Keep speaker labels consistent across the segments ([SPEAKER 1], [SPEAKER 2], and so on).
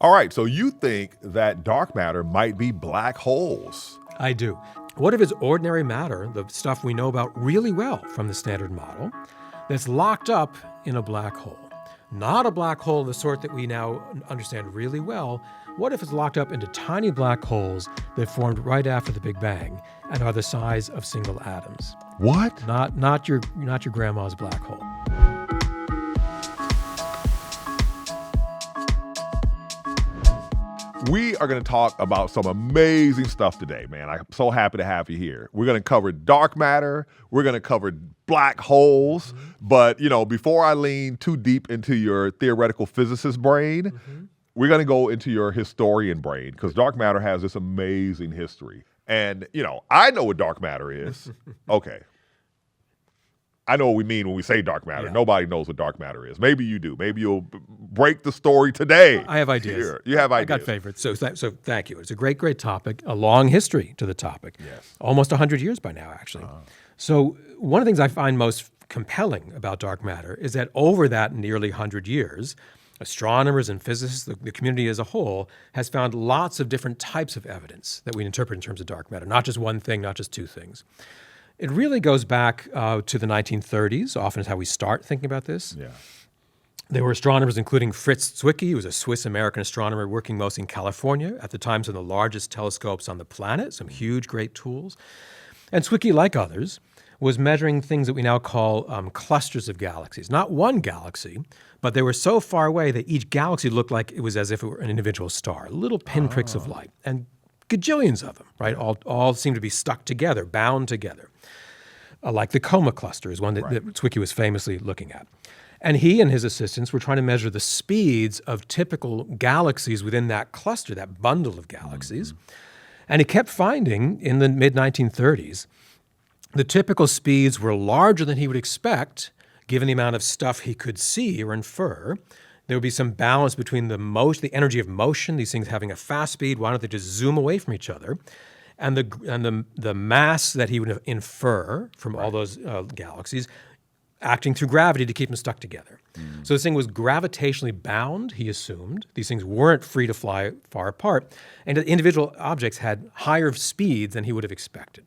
[SPEAKER 1] All right, so you think that dark matter might be black holes.
[SPEAKER 2] I do. What if it's ordinary matter, the stuff we know about really well from the Standard Model, that's locked up in a black hole? Not a black hole of the sort that we now understand really well. What if it's locked up into tiny black holes that formed right after the Big Bang and are the size of single atoms?
[SPEAKER 1] What?
[SPEAKER 2] Not your grandma's black hole.
[SPEAKER 1] We are going to talk about some amazing stuff today, man. I'm so happy to have you here. We're going to cover dark matter. We're going to cover black holes. But, before I lean too deep into your theoretical physicist brain, we're going to go into your historian brain because dark matter has this amazing history. And, I know what dark matter is. Okay. I know what we mean when we say dark matter.
[SPEAKER 2] Yeah.
[SPEAKER 1] Nobody knows what dark matter is. Maybe you do. Maybe you'll break the story today.
[SPEAKER 2] I have ideas.
[SPEAKER 1] Here. You have ideas.
[SPEAKER 2] I got favorites. So thank you. It's a great topic, a long history to the topic.
[SPEAKER 1] Yes.
[SPEAKER 2] Almost 100 years by now, actually. So one of the things I find most compelling about dark matter is that over that nearly 100 years, astronomers and physicists, the community as a whole, has found lots of different types of evidence that we interpret in terms of dark matter, not just one thing, not just two things. It really goes back to the 1930s, often is how we start thinking about this.
[SPEAKER 1] Yeah.
[SPEAKER 2] There were astronomers, including Fritz Zwicky, who was a Swiss-American astronomer working mostly in California, at the time some of the largest telescopes on the planet, some huge, great tools. And Zwicky, like others, was measuring things that we now call clusters of galaxies. Not one galaxy, but they were so far away that each galaxy looked like it was as if it were an individual star, little pinpricks of light, and gajillions of them, right? All seem to be stuck together, bound together. Like the Coma cluster is one that Zwicky was famously looking at. And he and his assistants were trying to measure the speeds of typical galaxies within that cluster, that bundle of galaxies. And he kept finding in the mid-1930s, the typical speeds were larger than he would expect, given the amount of stuff he could see or infer. There would be some balance between the energy of motion, these things having a fast speed, why don't they just zoom away from each other, and the mass that he would infer from all those galaxies acting through gravity to keep them stuck together. So this thing was gravitationally bound, he assumed. These things weren't free to fly far apart, and individual objects had higher speeds than he would have expected.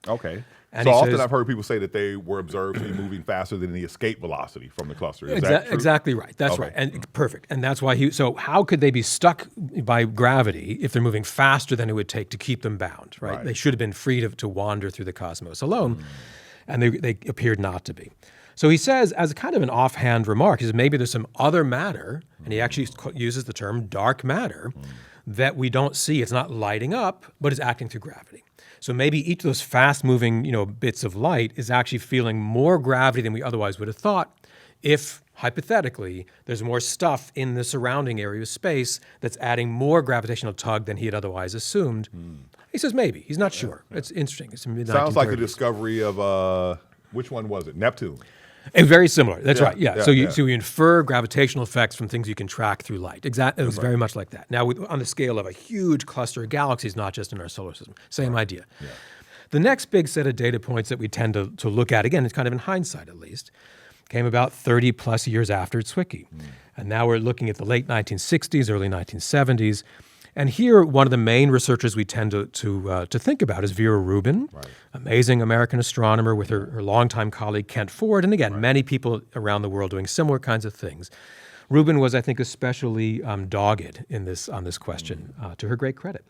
[SPEAKER 1] Okay.
[SPEAKER 2] And
[SPEAKER 1] so
[SPEAKER 2] he
[SPEAKER 1] often
[SPEAKER 2] says-
[SPEAKER 1] I've heard people say that they were observed to be moving faster than the escape velocity from the cluster. Is that true?
[SPEAKER 2] Exactly right. That's right. And perfect. And that's why so how could they be stuck by gravity if they're moving faster than it would take to keep them bound, right? They should have been free to wander through the cosmos alone, and they appeared not to be. So he says, as a kind of an offhand remark, he says maybe there's some other matter, and he actually uses the term dark matter, that we don't see. It's not lighting up, but it's acting through gravity. So maybe each of those fast-moving, bits of light is actually feeling more gravity than we otherwise would have thought if, hypothetically, there's more stuff in the surrounding area of space that's adding more gravitational tug than he had otherwise assumed. He says maybe. He's not sure. Yeah. It's interesting. It's mid-1930s.
[SPEAKER 1] Sounds like the discovery of, which one was it? Neptune.
[SPEAKER 2] And very similar. That's right. Yeah. So you infer gravitational effects from things you can track through light. Exactly. It was very much like that. Now, on the scale of a huge cluster of galaxies, not just in our solar system. Same idea. Yeah. The next big set of data points that we tend to look at, again, it's kind of in hindsight at least, came about 30 plus years after Zwicky. And now we're looking at the late 1960s, early 1970s. And here, one of the main researchers we tend to think about is Vera Rubin, amazing American astronomer with her longtime colleague Kent Ford, and again, many people around the world doing similar kinds of things. Rubin was, I think, especially dogged on this question, to her great credit.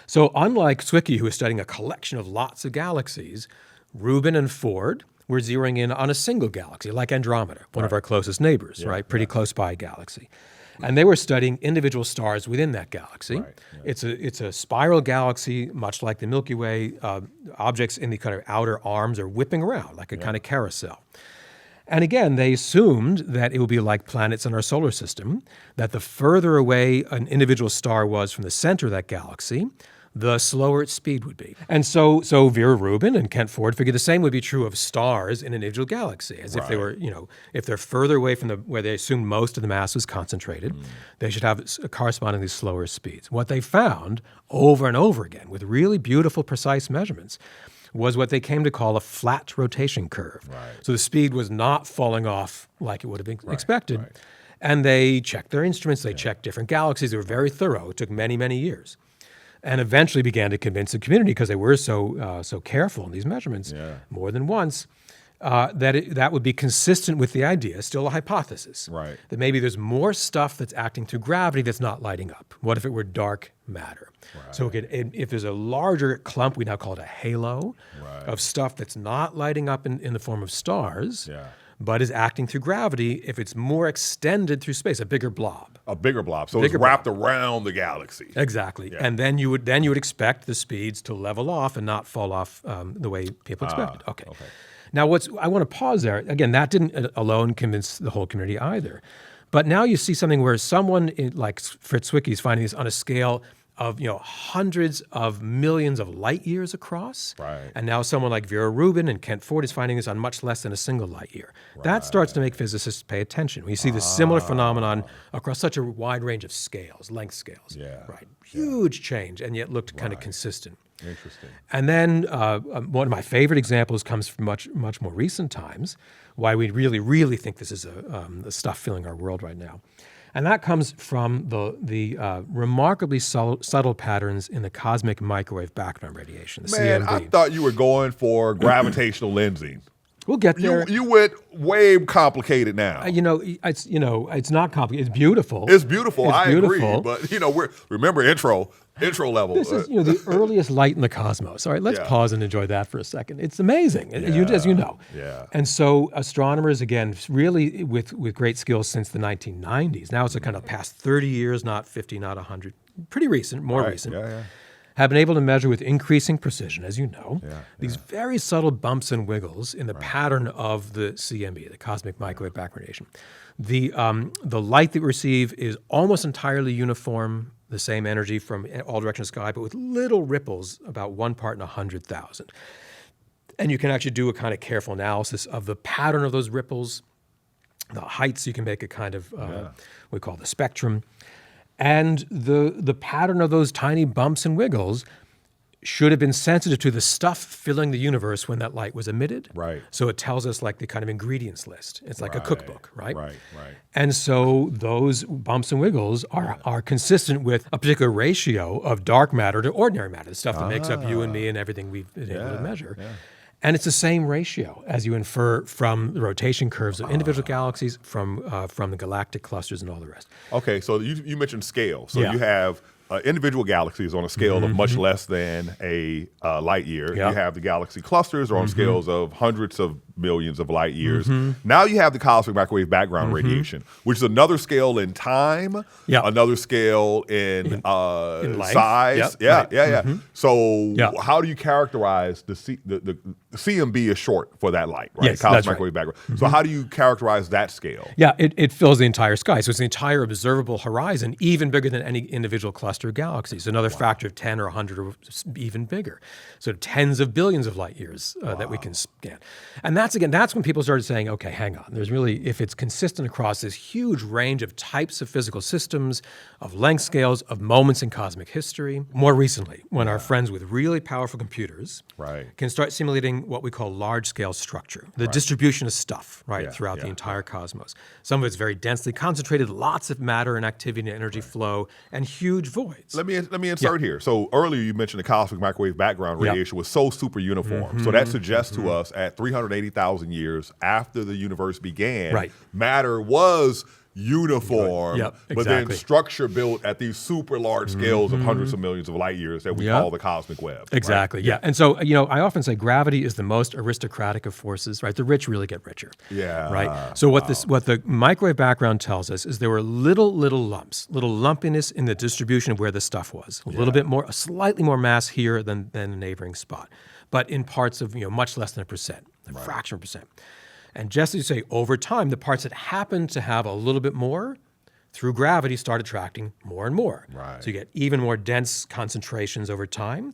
[SPEAKER 2] So unlike Zwicky, who was studying a collection of lots of galaxies, Rubin and Ford were zeroing in on a single galaxy, like Andromeda, one of our closest neighbors, pretty close by galaxy. And they were studying individual stars within that galaxy. It's a spiral galaxy, much like the Milky Way. Objects in the kind of outer arms are whipping around like a kind of carousel. And again, they assumed that it would be like planets in our solar system, that the further away an individual star was from the center of that galaxy, the slower its speed would be. And so Vera Rubin and Kent Ford figured the same would be true of stars in an individual galaxy, as if they were, if they're further away from where they assumed most of the mass was concentrated, they should have correspondingly slower speeds. What they found over and over again with really beautiful, precise measurements was what they came to call a flat rotation curve. So the speed was not falling off like it would have been expected. And they checked their instruments. They checked different galaxies. They were very thorough. It took many, many years. And eventually began to convince the community, because they were so careful in these measurements more than once, that would be consistent with the idea, still a hypothesis,
[SPEAKER 1] right,
[SPEAKER 2] that maybe there's more stuff that's acting through gravity that's not lighting up. What if it were dark matter? Right. So if there's a larger clump, we now call it a halo of stuff that's not lighting up in the form of stars, but is acting through gravity. If it's more extended through space, a bigger blob.
[SPEAKER 1] A bigger blob. So it's wrapped around the galaxy.
[SPEAKER 2] Exactly. Yeah. And then you would expect the speeds to level off and not fall off the way people expected. Okay. Now, I want to pause there. Again, that didn't alone convince the whole community either. But now you see something where someone like Fritz Zwicky is finding this on a scale of hundreds of millions of light years across.
[SPEAKER 1] Right.
[SPEAKER 2] And now someone like Vera Rubin and Kent Ford is finding this on much less than a single light year. Right. That starts to make physicists pay attention. When you see this similar phenomenon across such a wide range of scales, length scales.
[SPEAKER 1] Yeah.
[SPEAKER 2] Right. Huge change, and yet looked kind of consistent.
[SPEAKER 1] Interesting.
[SPEAKER 2] And then one of my favorite examples comes from much more recent times, why we really, really think this is the stuff filling our world right now. And that comes from the remarkably subtle patterns in the cosmic microwave background radiation, the CMB.
[SPEAKER 1] I thought you were going for gravitational lensing.
[SPEAKER 2] We'll get there.
[SPEAKER 1] You went way complicated now.
[SPEAKER 2] It's not complicated. It's beautiful.
[SPEAKER 1] It's beautiful. I agree.
[SPEAKER 2] Beautiful.
[SPEAKER 1] But remember intro level.
[SPEAKER 2] This is the earliest light in the cosmos. All right, let's pause and enjoy that for a second. It's amazing, as you know.
[SPEAKER 1] Yeah.
[SPEAKER 2] And so astronomers, again, really with great skills since the 1990s. Now it's a kind of past 30 years, not 50, not 100. Pretty recent, more recent.
[SPEAKER 1] Yeah.
[SPEAKER 2] Have been able to measure with increasing precision, as you know, these very subtle bumps and wiggles in the pattern of the CMB, the cosmic microwave background radiation. The light that we receive is almost entirely uniform, the same energy from all directions of the sky, but with little ripples, about 1 part in 100,000. And you can actually do a kind of careful analysis of the pattern of those ripples, the heights. You can make a kind of what we call the spectrum. And the pattern of those tiny bumps and wiggles should have been sensitive to the stuff filling the universe when that light was emitted.
[SPEAKER 1] Right.
[SPEAKER 2] So it tells us like the kind of ingredients list. It's like a cookbook, right?
[SPEAKER 1] Right.
[SPEAKER 2] And so those bumps and wiggles are consistent with a particular ratio of dark matter to ordinary matter, the stuff that makes up you and me and everything we've been able to measure. Yeah. And it's the same ratio as you infer from the rotation curves of individual galaxies, from the galactic clusters and all the rest.
[SPEAKER 1] Okay, so you mentioned scale. So you have individual galaxies on a scale of much less than a light year. You have the galaxy clusters are on scales of hundreds of millions of light years. Now you have the cosmic microwave background radiation, which is another scale in time, another scale in size. So how do you characterize the CMB is short for that light, right?
[SPEAKER 2] Yes,
[SPEAKER 1] cosmic microwave background. So how do you characterize that scale?
[SPEAKER 2] Yeah, it fills the entire sky. So it's the entire observable horizon, even bigger than any individual cluster of galaxies. Another factor of 10 or 100 or even bigger. So tens of billions of light years that we can scan. And that's when people started saying, okay, hang on. There's really, if it's consistent across this huge range of types of physical systems, of length scales, of moments in cosmic history. More recently, when our friends with really powerful computers can start simulating what we call large-scale structure, the distribution of stuff throughout the entire cosmos. Some of it's very densely concentrated, lots of matter and activity and energy flow, and huge voids.
[SPEAKER 1] Let me insert here. So earlier you mentioned the cosmic microwave background radiation was so super uniform. So that suggests to us at 380,000 years after the universe began, matter was uniform, but then structure built at these super large scales of hundreds of millions of light years that we call the cosmic web.
[SPEAKER 2] Exactly, And so, I often say gravity is the most aristocratic of forces, right? The rich really get richer. Right? So what the microwave background tells us is there were little lumps, little lumpiness in the distribution of where the stuff was. A little bit more, slightly more mass here than a neighboring spot. But in parts of, much less than a percent, a fraction of a percent. And just as you say, over time, the parts that happened to have a little bit more, through gravity, start attracting more and more. So you get even more dense concentrations over time.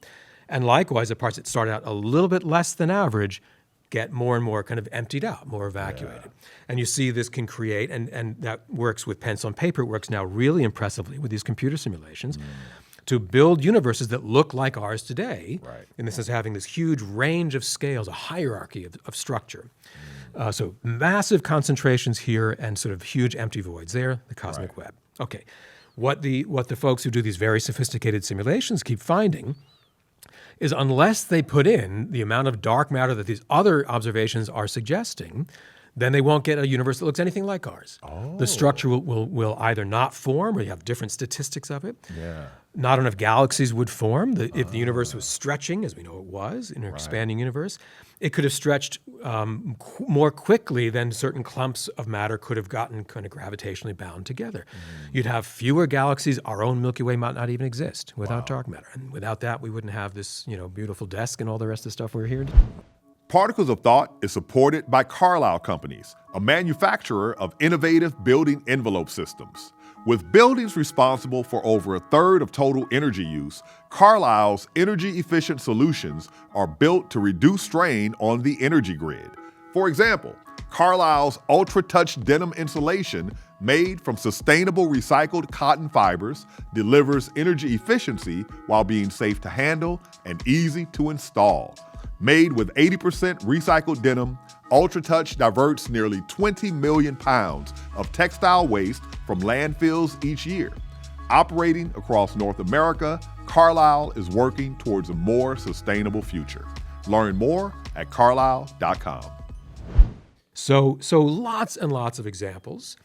[SPEAKER 2] And likewise, the parts that started out a little bit less than average get more and more kind of emptied out, more evacuated. And you see this can create, and that works with pencil and paper, it works now really impressively with these computer simulations. to build universes that look like ours today,
[SPEAKER 1] Right.
[SPEAKER 2] in the sense of having this huge range of scales, a hierarchy of structure. So massive concentrations here and sort of huge empty voids there, the cosmic web. Okay, what the folks who do these very sophisticated simulations keep finding is unless they put in the amount of dark matter that these other observations are suggesting, then they won't get a universe that looks anything like ours.
[SPEAKER 1] Oh.
[SPEAKER 2] The structure will either not form, or you have different statistics of it.
[SPEAKER 1] Yeah.
[SPEAKER 2] Not enough galaxies would form. If the universe was stretching, as we know it was, in an expanding universe, it could have stretched more quickly than certain clumps of matter could have gotten kind of gravitationally bound together. You'd have fewer galaxies. Our own Milky Way might not even exist without dark matter. And without that, we wouldn't have this, beautiful desk and all the rest of the stuff we're here.
[SPEAKER 1] Particles of Thought is supported by Carlisle Companies, a manufacturer of innovative building envelope systems. With buildings responsible for over a third of total energy use, Carlisle's energy-efficient solutions are built to reduce strain on the energy grid. For example, Carlisle's Ultra Touch denim insulation, made from sustainable recycled cotton fibers, delivers energy efficiency while being safe to handle and easy to install. Made with 80% recycled denim, UltraTouch diverts nearly 20 million pounds of textile waste from landfills each year. Operating across North America, Carlisle is working towards a more sustainable future. Learn more at carlisle.com.
[SPEAKER 2] So lots and lots of examples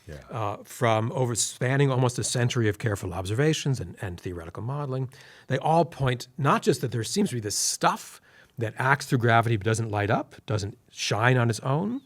[SPEAKER 2] from spanning almost a century of careful observations and theoretical modeling. They all point not just that there seems to be this stuff that acts through gravity but doesn't light up, doesn't shine on its own,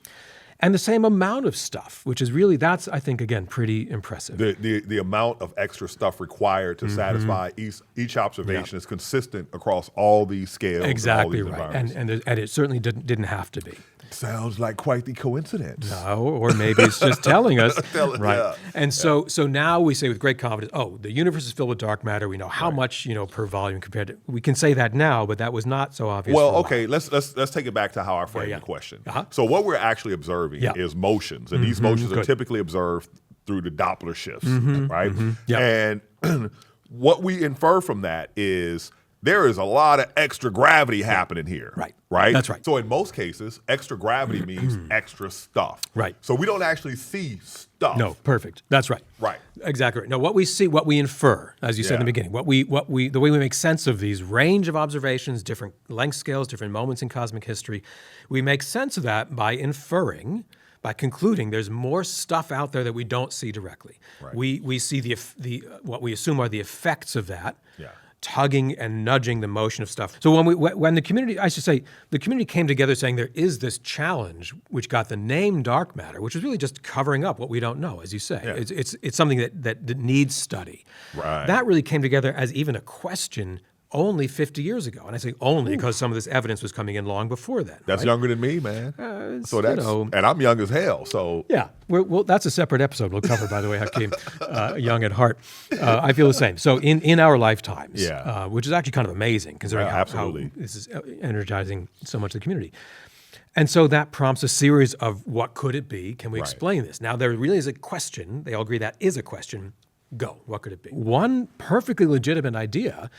[SPEAKER 2] and the same amount of stuff, which is really, that's, I think, again, pretty impressive.
[SPEAKER 1] The amount of extra stuff required to satisfy each observation is consistent across all these scales.
[SPEAKER 2] Exactly
[SPEAKER 1] and all these
[SPEAKER 2] right,
[SPEAKER 1] environments.
[SPEAKER 2] and it certainly didn't have to be.
[SPEAKER 1] Sounds like quite the coincidence.
[SPEAKER 2] No, or maybe it's just telling us, right?
[SPEAKER 1] Yeah.
[SPEAKER 2] And so now we say with great confidence, oh, the universe is filled with dark matter. We know how much, per volume compared to. We can say that now, but that was not so obvious.
[SPEAKER 1] Well, okay, let's take it back to how I framed the question. So what we're actually observing is motions, and these motions are typically observed through the Doppler shifts, right? And what we infer from that is there is a lot of extra gravity happening here. Right?
[SPEAKER 2] That's right.
[SPEAKER 1] So in most cases, extra gravity means extra stuff.
[SPEAKER 2] Right.
[SPEAKER 1] So we don't actually see stuff.
[SPEAKER 2] No, perfect. That's right.
[SPEAKER 1] Right.
[SPEAKER 2] Exactly right. Now, what we see, what we infer, as you said in the beginning, the way we make sense of these range of observations, different length scales, different moments in cosmic history, we make sense of that by inferring, by concluding there's more stuff out there that we don't see directly.
[SPEAKER 1] Right.
[SPEAKER 2] We see the what we assume are the effects of that.
[SPEAKER 1] Yeah.
[SPEAKER 2] Tugging and nudging the motion of stuff. So when the community, I should say, the community came together saying there is this challenge, which got the name dark matter, which is really just covering up what we don't know, as you say. Yeah. It's something that needs study.
[SPEAKER 1] Right.
[SPEAKER 2] That really came together as even a question only 50 years ago. And I say only because some of this evidence was coming in long before that.
[SPEAKER 1] That's younger than me, man. So that's, and I'm young as hell. So
[SPEAKER 2] yeah, well, that's a separate episode we'll cover, by the way, Hakeem, young at heart. I feel the same. So in our lifetimes, which is actually kind of amazing considering how this is energizing so much of the community. And so that prompts a series of what could it be? Can we explain this? Now, there really is a question. They all agree that is a question. Go. What could it be? One perfectly legitimate idea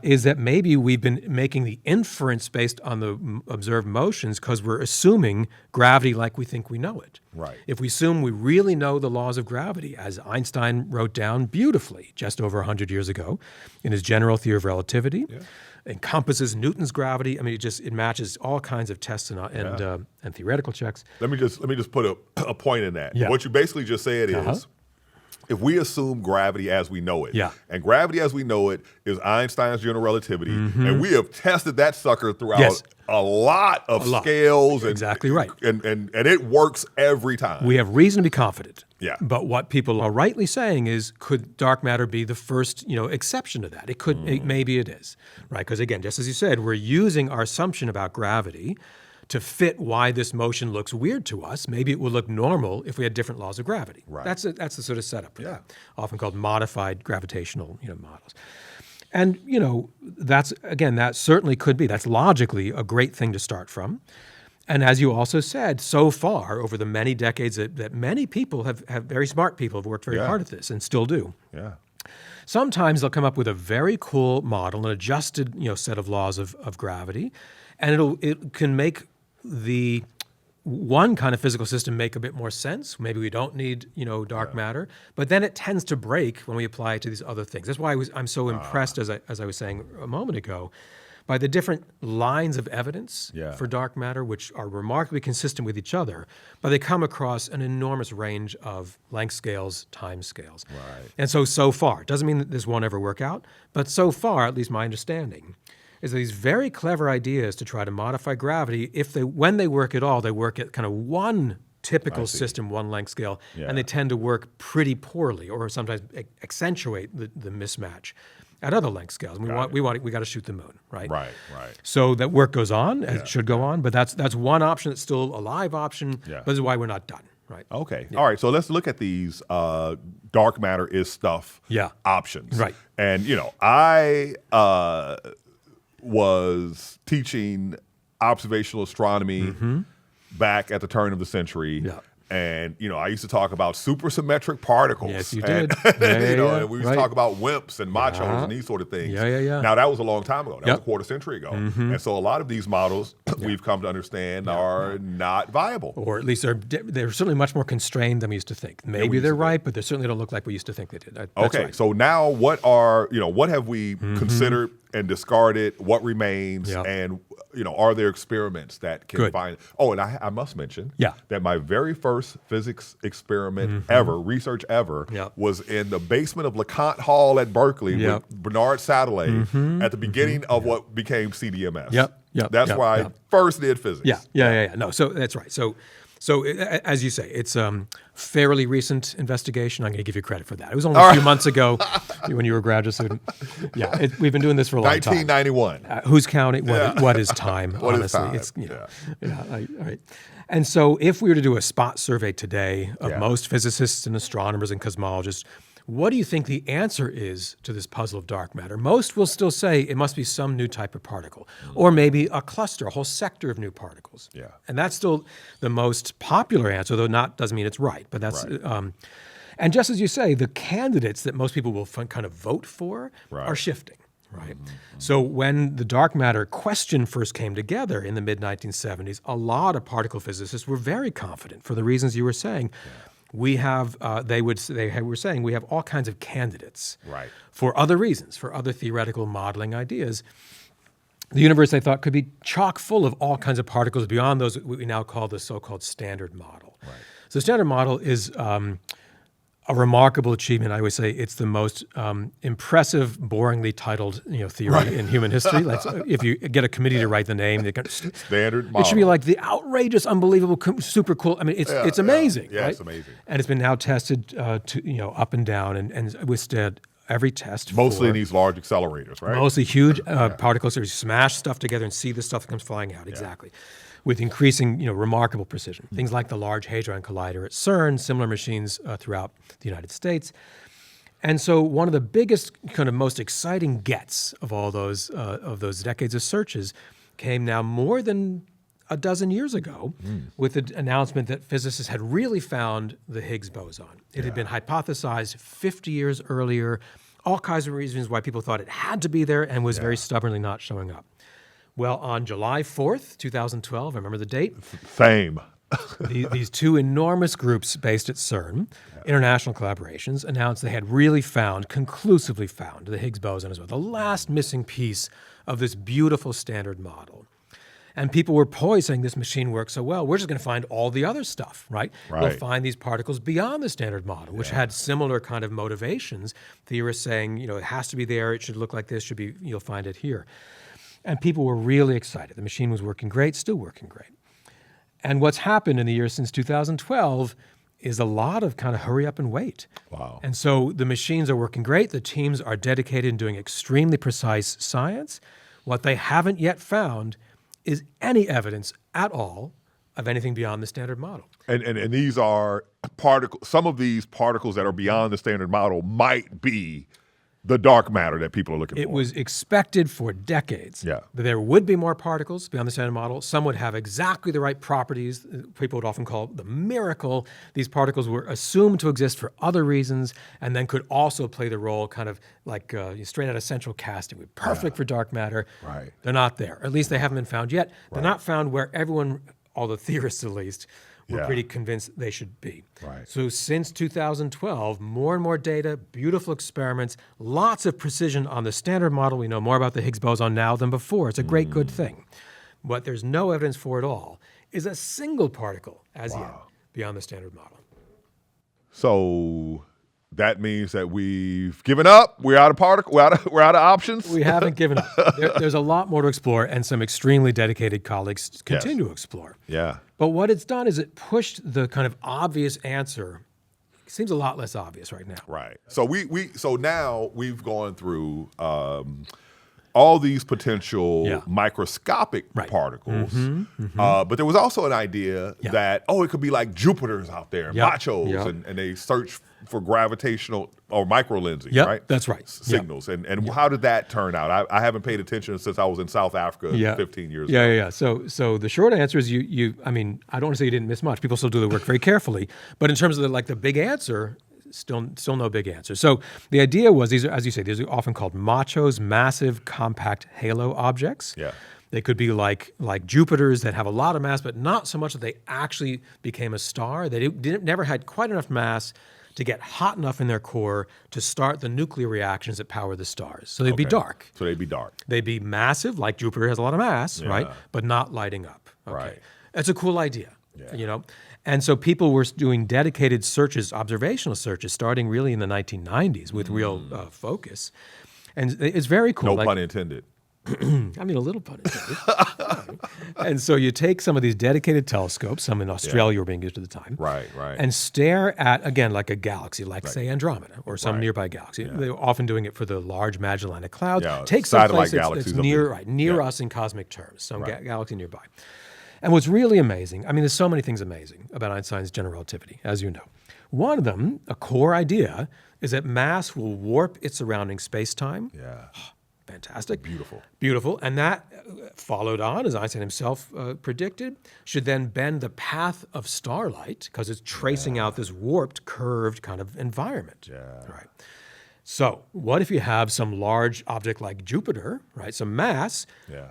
[SPEAKER 2] is that maybe we've been making the inference based on the observed motions because we're assuming gravity like we think we know it.
[SPEAKER 1] Right.
[SPEAKER 2] If we assume we really know the laws of gravity, as Einstein wrote down beautifully just over 100 years ago in his general theory of relativity, encompasses Newton's gravity. I mean, it matches all kinds of tests and theoretical checks.
[SPEAKER 1] Let me just put a point in that.
[SPEAKER 2] Yeah.
[SPEAKER 1] What you basically just said is, if we assume gravity as we know it, and gravity as we know it is Einstein's general relativity, and we have tested that sucker throughout a lot of scales.
[SPEAKER 2] Exactly right.
[SPEAKER 1] And it works every time.
[SPEAKER 2] We have reason to be confident.
[SPEAKER 1] Yeah.
[SPEAKER 2] But what people are rightly saying is, could dark matter be the first, exception to that? It could, maybe it is, right? Because again, just as you said, we're using our assumption about gravity to fit why this motion looks weird to us. Maybe it would look normal if we had different laws of gravity.
[SPEAKER 1] Right.
[SPEAKER 2] That's the sort of setup. Yeah. Often called modified gravitational, models. And, that certainly could be. That's logically a great thing to start from. And as you also said, so far over the many decades that many people have very smart people have worked very hard at this and still do.
[SPEAKER 1] Yeah.
[SPEAKER 2] Sometimes they'll come up with a very cool model, an adjusted set of laws of gravity, and it can make the one kind of physical system make a bit more sense. Maybe we don't need dark matter, but then it tends to break when we apply it to these other things. That's why I'm so impressed, as I was saying a moment ago, by the different lines of evidence for dark matter, which are remarkably consistent with each other, but they come across an enormous range of length scales, time scales.
[SPEAKER 1] Right.
[SPEAKER 2] And so far, it doesn't mean that this won't ever work out, but so far, at least my understanding, is these very clever ideas to try to modify gravity. When they work at all, they work at kind of one typical system, one length scale, and they tend to work pretty poorly, or sometimes accentuate the mismatch at other length scales. We got to shoot the moon, right?
[SPEAKER 1] Right.
[SPEAKER 2] So that work goes on, as it should go on, but that's one option that's still a live option. But this is why we're not done, right?
[SPEAKER 1] Okay. All right. So let's look at these dark matter is stuff options.
[SPEAKER 2] Right.
[SPEAKER 1] And I was teaching observational astronomy back at the turn of the century. Yeah. And, I used to talk about supersymmetric particles.
[SPEAKER 2] Yes, you did.
[SPEAKER 1] And we used to talk about WIMPs and machos and these sort of things.
[SPEAKER 2] Yeah.
[SPEAKER 1] Now, that was a long time ago. That was a quarter century ago. And so a lot of these models we've come to understand are not viable.
[SPEAKER 2] Or at least they're certainly much more constrained than we used to think. Maybe they're right, but they certainly don't look like we used to think they did. That's right.
[SPEAKER 1] So now what have we considered and discarded? What remains? And, are there experiments that can find? Oh, and I must mention that my very first physics experiment research ever, was in the basement of LeConte Hall at Berkeley with Bernard Satterley at the beginning of what became CDMS. That's where I first did physics.
[SPEAKER 2] No, so that's right. So as you say, it's fairly recent investigation. I'm going to give you credit for that. It was only a few months ago when you were a graduate student. We've been doing this for a long time.
[SPEAKER 1] 1991.
[SPEAKER 2] Who's counting? What is time?
[SPEAKER 1] What
[SPEAKER 2] honestly,
[SPEAKER 1] is time?
[SPEAKER 2] All right. And so, if we were to do a spot survey today of most physicists and astronomers and cosmologists, what do you think the answer is to this puzzle of dark matter? Most will still say it must be some new type of particle, or maybe a cluster, a whole sector of new particles. And that's still the most popular answer, though doesn't mean it's right. But that's and just as you say, the candidates that most people will kind of vote for are shifting. Right. So when the dark matter question first came together in the mid-1970s, a lot of particle physicists were very confident for the reasons you were saying. We have, they were saying, we have all kinds of candidates for other reasons, for other theoretical modeling ideas. The universe, they thought, could be chock full of all kinds of particles beyond those we now call the so-called standard model. So the standard model is a remarkable achievement. I always say it's the most impressive, boringly titled theory in human history. Like, if you get a committee to write the name, they can,
[SPEAKER 1] standard model.
[SPEAKER 2] It should be like the outrageous, unbelievable, super cool. I mean, it's amazing.
[SPEAKER 1] Yeah,
[SPEAKER 2] right?
[SPEAKER 1] it's amazing.
[SPEAKER 2] And it's been now tested to up and down and withstood every test.
[SPEAKER 1] Mostly in these large accelerators, right?
[SPEAKER 2] Mostly huge particles. You smash stuff together and see the stuff that comes flying out. Exactly. With increasing, remarkable precision. Things like the Large Hadron Collider at CERN, similar machines throughout the United States. And so one of the biggest, kind of most exciting gets of all those decades of searches came now more than a dozen years ago with the announcement that physicists had really found the Higgs boson. It had been hypothesized 50 years earlier, all kinds of reasons why people thought it had to be there and was very stubbornly not showing up. Well, on July 4th, 2012, I remember the date.
[SPEAKER 1] Same.
[SPEAKER 2] These two enormous groups based at CERN, international collaborations, announced they had really conclusively found the Higgs boson as well, the last missing piece of this beautiful standard model. And people were poised saying this machine works so well, we're just going to find all the other stuff, right? We'll find these particles beyond the standard model, which had similar kind of motivations. Theorists saying, it has to be there, it should look like this, you'll find it here. And people were really excited. The machine was working great, still working great. And what's happened in the years since 2012 is a lot of kind of hurry up and wait.
[SPEAKER 1] Wow.
[SPEAKER 2] And so the machines are working great. The teams are dedicated in doing extremely precise science. What they haven't yet found is any evidence at all of anything beyond the standard model.
[SPEAKER 1] And these are particles. Some of these particles that are beyond the standard model might be the dark matter that people are looking
[SPEAKER 2] It
[SPEAKER 1] for.
[SPEAKER 2] was expected for decades
[SPEAKER 1] Yeah.
[SPEAKER 2] that there would be more particles beyond the standard model. Some would have exactly the right properties. People would often call it the miracle. These particles were assumed to exist for other reasons and then could also play the role kind of like straight out of central casting. Perfect for dark matter.
[SPEAKER 1] Right.
[SPEAKER 2] They're not there. At least they haven't been found yet. They're not found where everyone, all the theorists at least, were pretty convinced they should be.
[SPEAKER 1] Right.
[SPEAKER 2] So since 2012, more and more data, beautiful experiments, lots of precision on the standard model. We know more about the Higgs boson now than before. It's a great, good thing. What there's no evidence for at all is a single particle as yet beyond the standard model.
[SPEAKER 1] So that means that we've given up. We're out of particle. We're out of options.
[SPEAKER 2] We haven't given up. There's a lot more to explore, and some extremely dedicated colleagues continue to explore.
[SPEAKER 1] Yeah.
[SPEAKER 2] But what it's done is it pushed the kind of obvious answer. It seems a lot less obvious right now.
[SPEAKER 1] Right. So so now we've gone through all these potential microscopic particles, but there was also an idea that it could be like Jupiters out there, machos, and they search for gravitational or microlensing, right?
[SPEAKER 2] That's right.
[SPEAKER 1] Signals. And how did that turn out? I haven't paid attention since I was in South Africa 15 years ago.
[SPEAKER 2] Yeah. So the short answer is I mean, I don't want to say you didn't miss much. People still do the work very carefully. But in terms of the big answer, still no big answer. So the idea was these are, as you say, these are often called machos, massive compact halo objects.
[SPEAKER 1] Yeah.
[SPEAKER 2] They could be like Jupiters that have a lot of mass, but not so much that they actually became a star. They never had quite enough mass to get hot enough in their core to start the nuclear reactions that power the stars. So they'd be dark.
[SPEAKER 1] So they'd be dark.
[SPEAKER 2] They'd be massive, like Jupiter has a lot of mass, right? But not lighting up. Okay.
[SPEAKER 1] Right.
[SPEAKER 2] That's a cool idea, And so people were doing dedicated searches, observational searches, starting really in the 1990s with real focus. And it's very cool.
[SPEAKER 1] No pun intended.
[SPEAKER 2] I mean, a little pun intended. And so you take some of these dedicated telescopes, some in Australia were being used at the time,
[SPEAKER 1] right,
[SPEAKER 2] and stare at, again, like a galaxy, like say Andromeda or some nearby galaxy. They're often doing it for the large Magellanic Clouds. Take some place that's near us in cosmic terms, some galaxy nearby. And what's really amazing, I mean, there's so many things amazing about Einstein's general relativity, as you know. One of them, a core idea, is that mass will warp its surrounding space-time.
[SPEAKER 1] Yeah.
[SPEAKER 2] Fantastic.
[SPEAKER 1] Beautiful.
[SPEAKER 2] And that followed on, as Einstein himself predicted, should then bend the path of starlight because it's tracing out this warped, curved kind of environment.
[SPEAKER 1] Yeah.
[SPEAKER 2] Right. So what if you have some large object like Jupiter, right, some mass,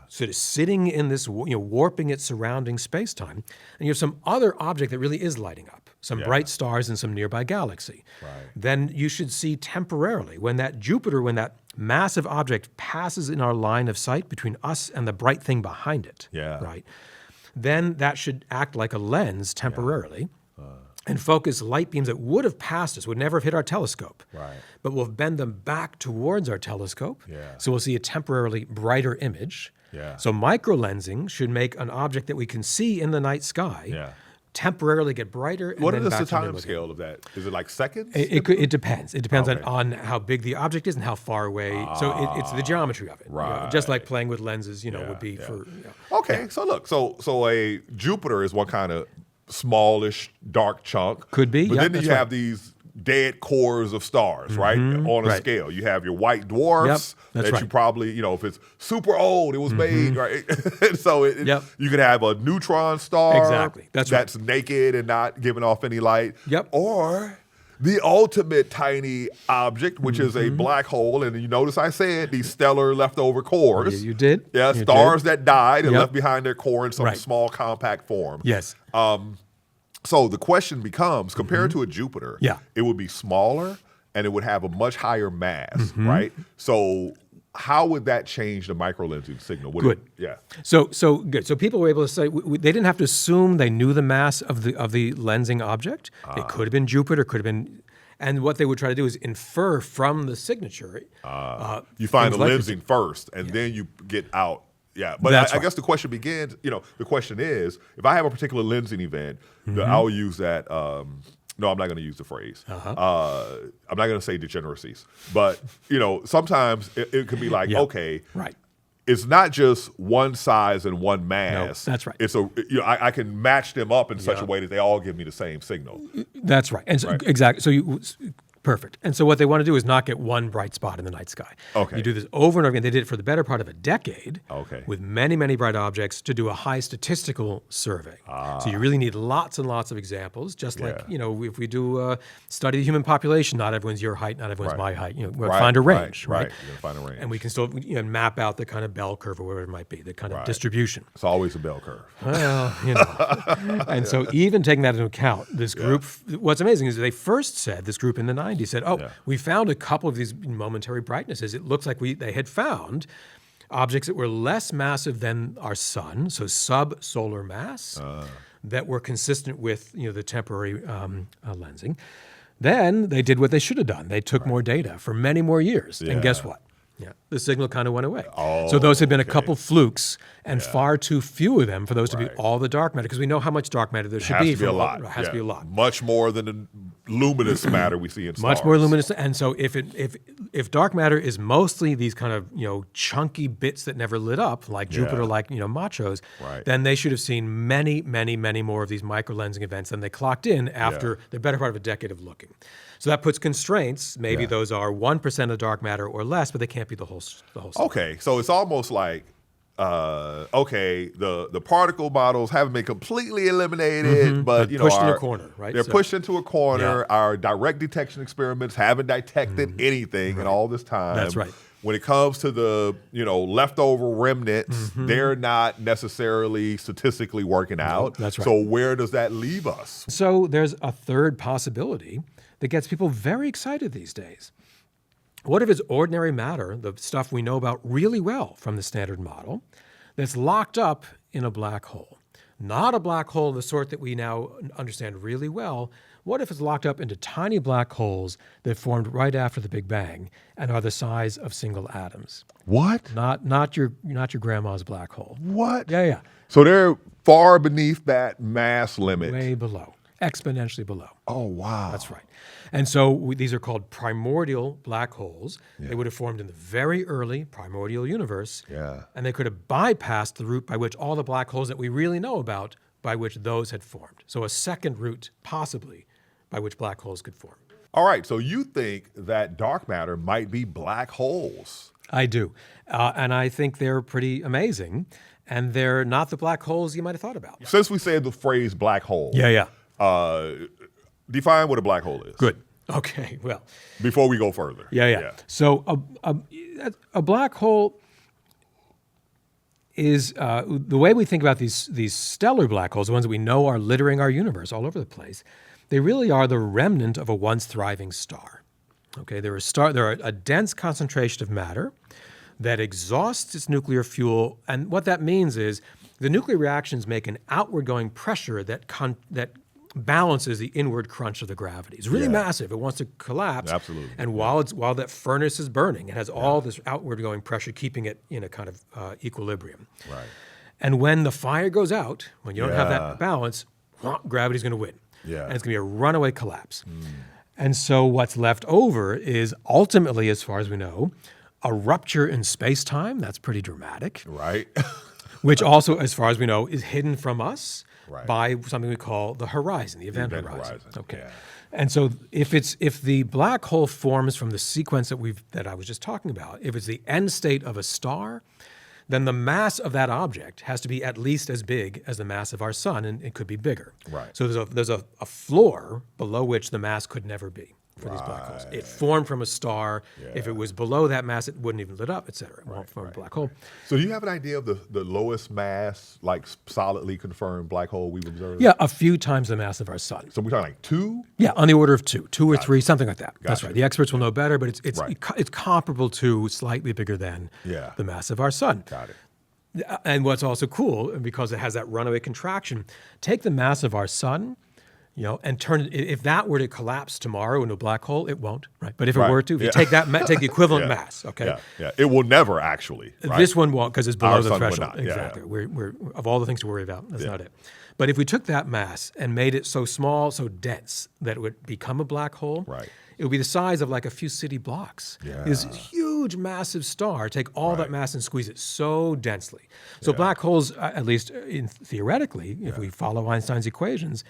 [SPEAKER 2] sort of sitting in this, warping its surrounding space-time, and you have some other object that really is lighting up, some bright stars in some nearby galaxy.
[SPEAKER 1] Right.
[SPEAKER 2] Then you should see temporarily when that massive object passes in our line of sight between us and the bright thing behind it, right? Then that should act like a lens temporarily and focus light beams that would have passed us, would never have hit our telescope, but we'll bend them back towards our telescope, so we'll see a temporarily brighter image. So microlensing should make an object that we can see in the night sky temporarily get brighter. And
[SPEAKER 1] what
[SPEAKER 2] then
[SPEAKER 1] is
[SPEAKER 2] back
[SPEAKER 1] the
[SPEAKER 2] to
[SPEAKER 1] time scale of that? Is it like seconds?
[SPEAKER 2] It depends. It depends on how big the object is and how far away. So it's the geometry of it.
[SPEAKER 1] Right.
[SPEAKER 2] Just like playing with lenses, would be for.
[SPEAKER 1] Okay, so look, so a Jupiter is one kind of smallish dark chunk.
[SPEAKER 2] Could be.
[SPEAKER 1] But then you have these dead cores of stars, right? On a scale. You have your white dwarfs that you probably, if it's super old, it was made, right? So you could have a neutron star that's naked and not giving off any light. Or the ultimate tiny object, which is a black hole. And you notice I said these stellar leftover cores.
[SPEAKER 2] Yeah, you did.
[SPEAKER 1] Yeah, stars that died and left behind their core in some small compact form.
[SPEAKER 2] Yes.
[SPEAKER 1] So the question becomes, compared to a Jupiter, it would be smaller and it would have a much higher mass, right? So how would that change the microlensing signal?
[SPEAKER 2] Good. So good. So people were able to say they didn't have to assume they knew the mass of the lensing object. It could have been Jupiter, could have been. And what they would try to do is infer from the signature.
[SPEAKER 1] You find the lensing first, and then you get out. Yeah, but I guess the question begins, the question is, if I have a particular lensing event, I'll use that, no, I'm not going to use the phrase. I'm not going to say degeneracies. But, sometimes it could be like, okay, it's not just one size and one mass.
[SPEAKER 2] No, that's right.
[SPEAKER 1] It's I can match them up in such a way that they all give me the same signal.
[SPEAKER 2] That's right. And so, exactly. So Perfect. And so what they want to do is not get one bright spot in the night sky.
[SPEAKER 1] Okay.
[SPEAKER 2] You do this over and over again. They did it for the better part of a decade
[SPEAKER 1] Okay.
[SPEAKER 2] with many, many bright objects to do a high statistical survey. So you really need lots and lots of examples, just like, if we do study the human population, not everyone's your height, not everyone's my height. We'll find a range, right?
[SPEAKER 1] You're gonna find a range.
[SPEAKER 2] And we can still map out the kind of bell curve or whatever it might be, the kind of distribution.
[SPEAKER 1] It's always a bell curve.
[SPEAKER 2] Well, And so even taking that into account, this group, what's amazing is they first said, this group in the 90s said, we found a couple of these momentary brightnesses. It looks like they had found objects that were less massive than our sun, so sub-solar mass, that were consistent with the temporary lensing. Then they did what they should have done. They took more data for many more years. And guess what? The signal kind of went away. So those had been a couple flukes, and far too few of them for those to be all the dark matter, because we know how much dark matter there should be.
[SPEAKER 1] Has to be a lot.
[SPEAKER 2] It has to be a lot.
[SPEAKER 1] Much more than the luminous matter we see in stars.
[SPEAKER 2] Much more luminous. And so if dark matter is mostly these kind of chunky bits that never lit up, like Jupiter, like machos, then they should have seen many, many, many more of these microlensing events than they clocked in after the better part of a decade of looking. So that puts constraints. Maybe those are 1% of dark matter or less, but they can't be the whole stuff.
[SPEAKER 1] Okay, so it's almost like, the particle models haven't been completely eliminated, but
[SPEAKER 2] pushed in a corner, right?
[SPEAKER 1] They're pushed into a corner. Our direct detection experiments haven't detected anything in all this time.
[SPEAKER 2] That's right.
[SPEAKER 1] When it comes to the leftover remnants, they're not necessarily statistically working out.
[SPEAKER 2] That's right.
[SPEAKER 1] So where does that leave us?
[SPEAKER 2] So there's a third possibility that gets people very excited these days. What if it's ordinary matter, the stuff we know about really well from the Standard Model, that's locked up in a black hole? Not a black hole of the sort that we now understand really well. What if it's locked up into tiny black holes that formed right after the Big Bang and are the size of single atoms?
[SPEAKER 1] What?
[SPEAKER 2] Not your grandma's black hole.
[SPEAKER 1] What?
[SPEAKER 2] Yeah.
[SPEAKER 1] So they're far beneath that mass limit.
[SPEAKER 2] Way below. Exponentially below.
[SPEAKER 1] Oh, wow.
[SPEAKER 2] That's right. And so these are called primordial black holes. They would have formed in the very early primordial universe. And they could have bypassed the route by which all the black holes that we really know about, by which those had formed. So a second route, possibly, by which black holes could form.
[SPEAKER 1] All right, so you think that dark matter might be black holes?
[SPEAKER 2] I do. And I think they're pretty amazing. And they're not the black holes you might have thought about.
[SPEAKER 1] Since we said the phrase black hole. Define what a black hole is.
[SPEAKER 2] Good. Okay, well.
[SPEAKER 1] Before we go further.
[SPEAKER 2] So a black hole is, the way we think about these stellar black holes, the ones that we know are littering our universe all over the place, they really are the remnant of a once thriving star. Okay, they're a dense concentration of matter that exhausts its nuclear fuel, and what that means is the nuclear reactions make an outward going pressure that balances the inward crunch of the gravity. It's really massive. It wants to collapse.
[SPEAKER 1] Absolutely.
[SPEAKER 2] And while that furnace is burning, it has all this outward going pressure keeping it in a kind of equilibrium.
[SPEAKER 1] Right.
[SPEAKER 2] And when the fire goes out, when you don't have that balance, gravity's going to win. And it's going to be a runaway collapse. And so what's left over is ultimately, as far as we know, a rupture in space-time. That's pretty dramatic.
[SPEAKER 1] Right.
[SPEAKER 2] Which also, as far as we know, is hidden from us by something we call the horizon, the event horizon. Okay.
[SPEAKER 1] Yeah.
[SPEAKER 2] And so if the black hole forms from the sequence that I was just talking about, if it's the end state of a star, then the mass of that object has to be at least as big as the mass of our sun, and it could be bigger.
[SPEAKER 1] Right.
[SPEAKER 2] So there's a floor below which the mass could never be for these black holes. It formed from a star. If it was below that mass, it wouldn't even lit up, et cetera. It won't form a black hole.
[SPEAKER 1] So do you have an idea of the lowest mass, like solidly confirmed black hole we've observed?
[SPEAKER 2] Yeah, a few times the mass of our sun.
[SPEAKER 1] So we're talking like 2?
[SPEAKER 2] Yeah, on the order of 2 or 3, something like that. That's right. The experts will know better, but it's comparable to, slightly bigger than the mass of our sun.
[SPEAKER 1] Got it.
[SPEAKER 2] And what's also cool, because it has that runaway contraction, take the mass of our sun, and turn it. If that were to collapse tomorrow into a black hole, it won't, right? But if it were to, if you take take the equivalent mass, okay?
[SPEAKER 1] It will never actually. Right?
[SPEAKER 2] This one won't, because it's below the
[SPEAKER 1] sun would
[SPEAKER 2] threshold.
[SPEAKER 1] not.
[SPEAKER 2] Exactly. We're of all the things to worry about, that's not it. But if we took that mass and made it so small, so dense that it would become a black hole, it would be the size of like a few city blocks. This huge, massive star, take all that mass and squeeze it so densely. So black holes, at least theoretically, if we follow Einstein's equations,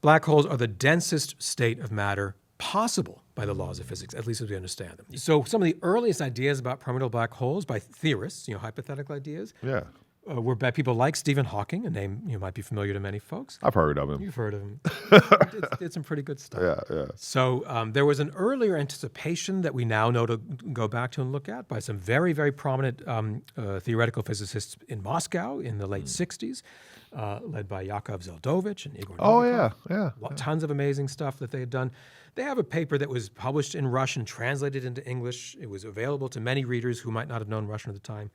[SPEAKER 2] black holes are the densest state of matter possible by the laws of physics, at least as we understand them. So some of the earliest ideas about primordial black holes by theorists, hypothetical ideas, were by people like Stephen Hawking, a name you might be familiar to many folks.
[SPEAKER 1] I've heard of him.
[SPEAKER 2] You've heard of him. did some pretty good stuff.
[SPEAKER 1] Yeah.
[SPEAKER 2] So there was an earlier anticipation that we now know to go back to and look at by some very, very prominent theoretical physicists in Moscow in the late 60s, led by Yakov Zeldovich and Igor Novikov.
[SPEAKER 1] Yeah.
[SPEAKER 2] Tons of amazing stuff that they had done. They have a paper that was published in Russian, translated into English. It was available to many readers who might not have known Russian at the time.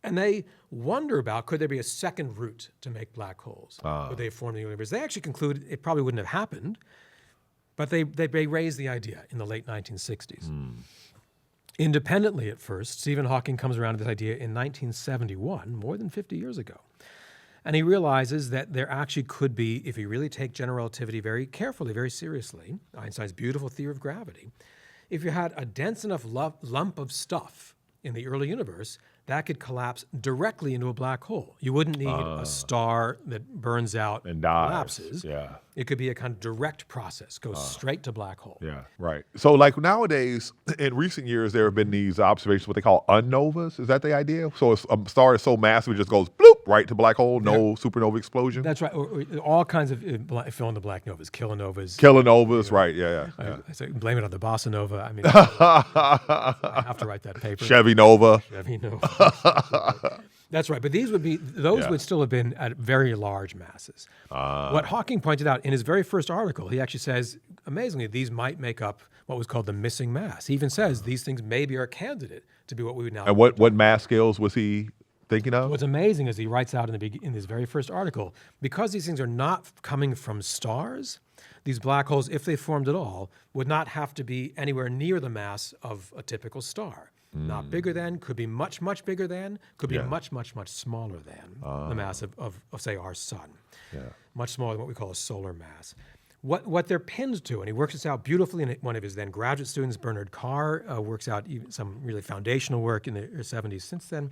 [SPEAKER 2] And they wonder about, could there be a second route to make black holes? Would they form the universe? They actually conclude it probably wouldn't have happened, but they raised the idea in the late 1960s. Independently at first, Stephen Hawking comes around to this idea in 1971, more than 50 years ago. And he realizes that there actually could be, if you really take general relativity very carefully, very seriously, Einstein's beautiful theory of gravity, if you had a dense enough lump of stuff in the early universe, that could collapse directly into a black hole. You wouldn't need a star that burns out
[SPEAKER 1] and dies.
[SPEAKER 2] Collapses.
[SPEAKER 1] Yeah.
[SPEAKER 2] It could be a kind of direct process, goes straight to black hole.
[SPEAKER 1] Yeah, right. So like nowadays, in recent years, there have been these observations, what they call unnovas. Is that the idea? So a star is so massive, it just goes bloop, right to black hole, no supernova explosion?
[SPEAKER 2] That's right. Or all kinds of fill in the black novas, kilonovas.
[SPEAKER 1] Kilonovas, right, yeah.
[SPEAKER 2] I say, blame it on the bossa nova. I mean, I have to write that paper.
[SPEAKER 1] Chevy Nova.
[SPEAKER 2] Chevy Nova. That's right. But those would still have been at very large masses. What Hawking pointed out in his very first article, he actually says, amazingly, these might make up what was called the missing mass. He even says these things maybe are a candidate to be what we would now.
[SPEAKER 1] And what mass scales was he thinking of?
[SPEAKER 2] What's amazing is he writes out in his very first article, because these things are not coming from stars, these black holes, if they formed at all, would not have to be anywhere near the mass of a typical star. Not bigger than, could be much, much bigger than, could be much, much, much smaller than the mass of, say, our sun.
[SPEAKER 1] Yeah.
[SPEAKER 2] Much smaller than what we call a solar mass. What they're pinned to, and he works this out beautifully, and one of his then graduate students, Bernard Carr, works out even some really foundational work in the 70s since then,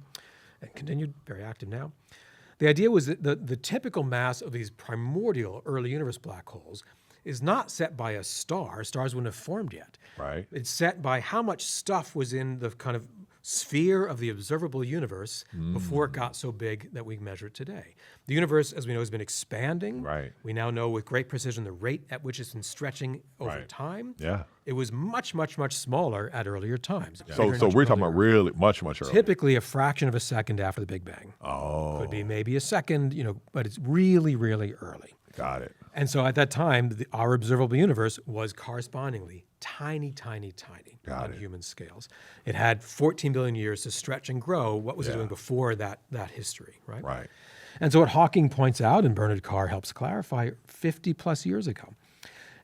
[SPEAKER 2] and continued, very active now. The idea was that the typical mass of these primordial early universe black holes is not set by a star. Stars wouldn't have formed yet.
[SPEAKER 1] Right.
[SPEAKER 2] It's set by how much stuff was in the kind of sphere of the observable universe before it got so big that we measure it today. The universe, as we know, has been expanding.
[SPEAKER 1] Right.
[SPEAKER 2] We now know with great precision the rate at which it's been stretching over time.
[SPEAKER 1] Yeah.
[SPEAKER 2] It was much, much, much smaller at earlier times.
[SPEAKER 1] So we're talking about really much, much earlier.
[SPEAKER 2] Typically a fraction of a second after the Big Bang.
[SPEAKER 1] Oh.
[SPEAKER 2] Could be maybe a second, but it's really, really early.
[SPEAKER 1] Got it.
[SPEAKER 2] And so at that time, our observable universe was correspondingly tiny, tiny, tiny on human scales. It had 14 billion years to stretch and grow. What was it doing before that history, right?
[SPEAKER 1] Right.
[SPEAKER 2] And so what Hawking points out, and Bernard Carr helps clarify 50 plus years ago,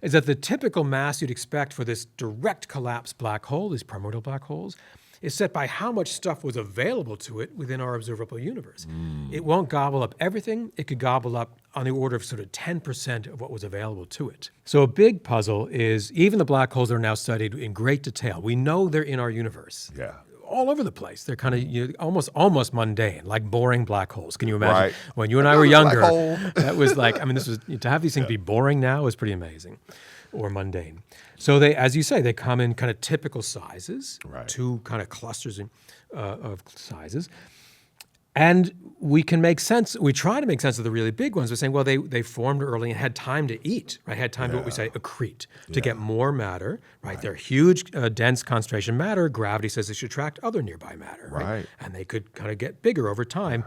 [SPEAKER 2] is that the typical mass you'd expect for this direct collapse black hole, these primordial black holes, is set by how much stuff was available to it within our observable universe. It won't gobble up everything. It could gobble up on the order of sort of 10% of what was available to it. So a big puzzle is even the black holes that are now studied in great detail. We know they're in our universe.
[SPEAKER 1] Yeah.
[SPEAKER 2] All over the place. They're kind of almost mundane, like boring black holes. Can you imagine?
[SPEAKER 1] Right.
[SPEAKER 2] When you and I were younger, that was like, this was, to have these things be boring now is pretty amazing, or mundane. So they, as you say, they come in kind of typical sizes, two kind of clusters of sizes. And we can make sense, we try to make sense of the really big ones by saying, well, they formed early and had time to eat, right? Had time to what we say accrete, to get more matter, right? They're huge, dense concentration matter. Gravity says they should attract other nearby matter, right? And they could kind of get bigger over time.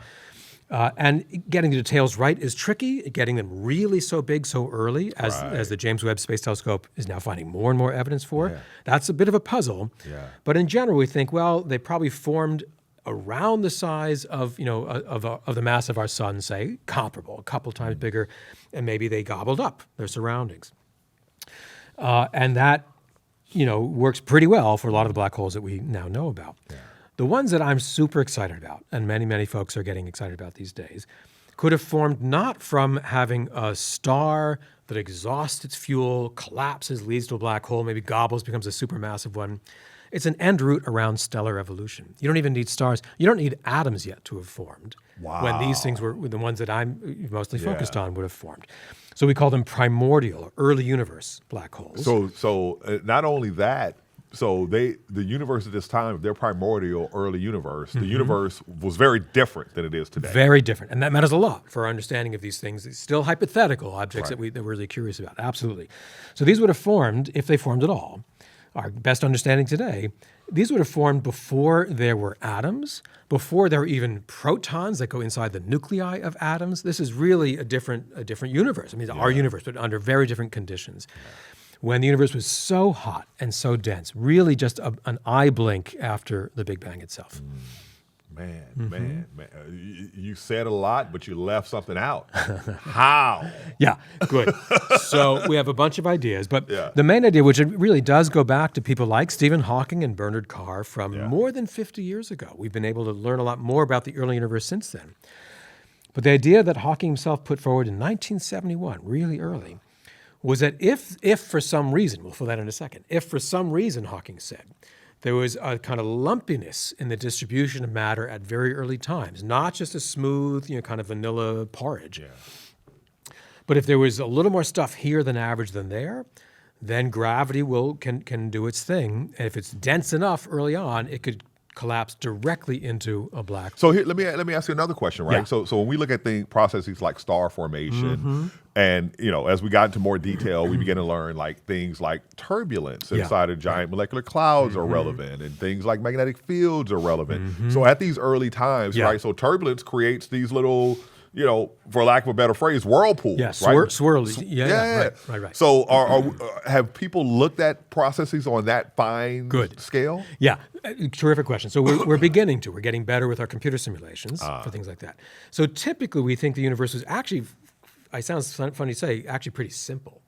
[SPEAKER 2] And getting the details right is tricky. Getting them really so big so early, as the James Webb Space Telescope is now finding more and more evidence for, that's a bit of a puzzle. But in general, we think, well, they probably formed around the size of the mass of our sun, say, comparable, a couple times bigger, and maybe they gobbled up their surroundings. And that, works pretty well for a lot of the black holes that we now know about. The ones that I'm super excited about, and many, many folks are getting excited about these days, could have formed not from having a star that exhausts its fuel, collapses, leads to a black hole, maybe gobbles, becomes a supermassive one. It's an end route around stellar evolution. You don't even need stars. You don't need atoms yet to have formed.
[SPEAKER 1] Wow.
[SPEAKER 2] When these things were the ones that I'm mostly focused on would have formed. So we call them primordial, or early universe black holes.
[SPEAKER 1] So not only that, so the universe at this time, their primordial early universe, the universe was very different than it is today.
[SPEAKER 2] Very different. And that matters a lot for our understanding of these things. It's still hypothetical objects that we're really curious about. Absolutely. So these would have formed, if they formed at all, our best understanding today, these would have formed before there were atoms, before there were even protons that go inside the nuclei of atoms. This is really a different universe. I mean, it's our universe, but under very different conditions. When the universe was so hot and so dense, really just an eye blink after the Big Bang itself.
[SPEAKER 1] Man. You said a lot, but you left something out. How?
[SPEAKER 2] Yeah, good. So we have a bunch of ideas, but the main idea, which it really does go back to people like Stephen Hawking and Bernard Carr from more than 50 years ago. We've been able to learn a lot more about the early universe since then. But the idea that Hawking himself put forward in 1971, really early, was that if for some reason, we'll fill that in a second, if for some reason, Hawking said, there was a kind of lumpiness in the distribution of matter at very early times, not just a smooth, kind of vanilla porridge. But if there was a little more stuff here than average than there, then gravity can do its thing. And if it's dense enough early on, it could collapse directly into a black.
[SPEAKER 1] So here, let me ask you another question, right? So when we look at processes like star formation, and as we got into more detail, we began to learn like things like turbulence inside of giant molecular clouds are relevant, and things like magnetic fields are relevant. So at these early times, right? So turbulence creates these little, for lack of a better phrase, whirlpools.
[SPEAKER 2] Yeah,
[SPEAKER 1] right?
[SPEAKER 2] swirly. Right.
[SPEAKER 1] So have people looked at processes on that fine scale?
[SPEAKER 2] Yeah, terrific question. So we're beginning to. We're getting better with our computer simulations for things like that. So typically we think the universe was actually, it sounds funny to say, actually pretty simple.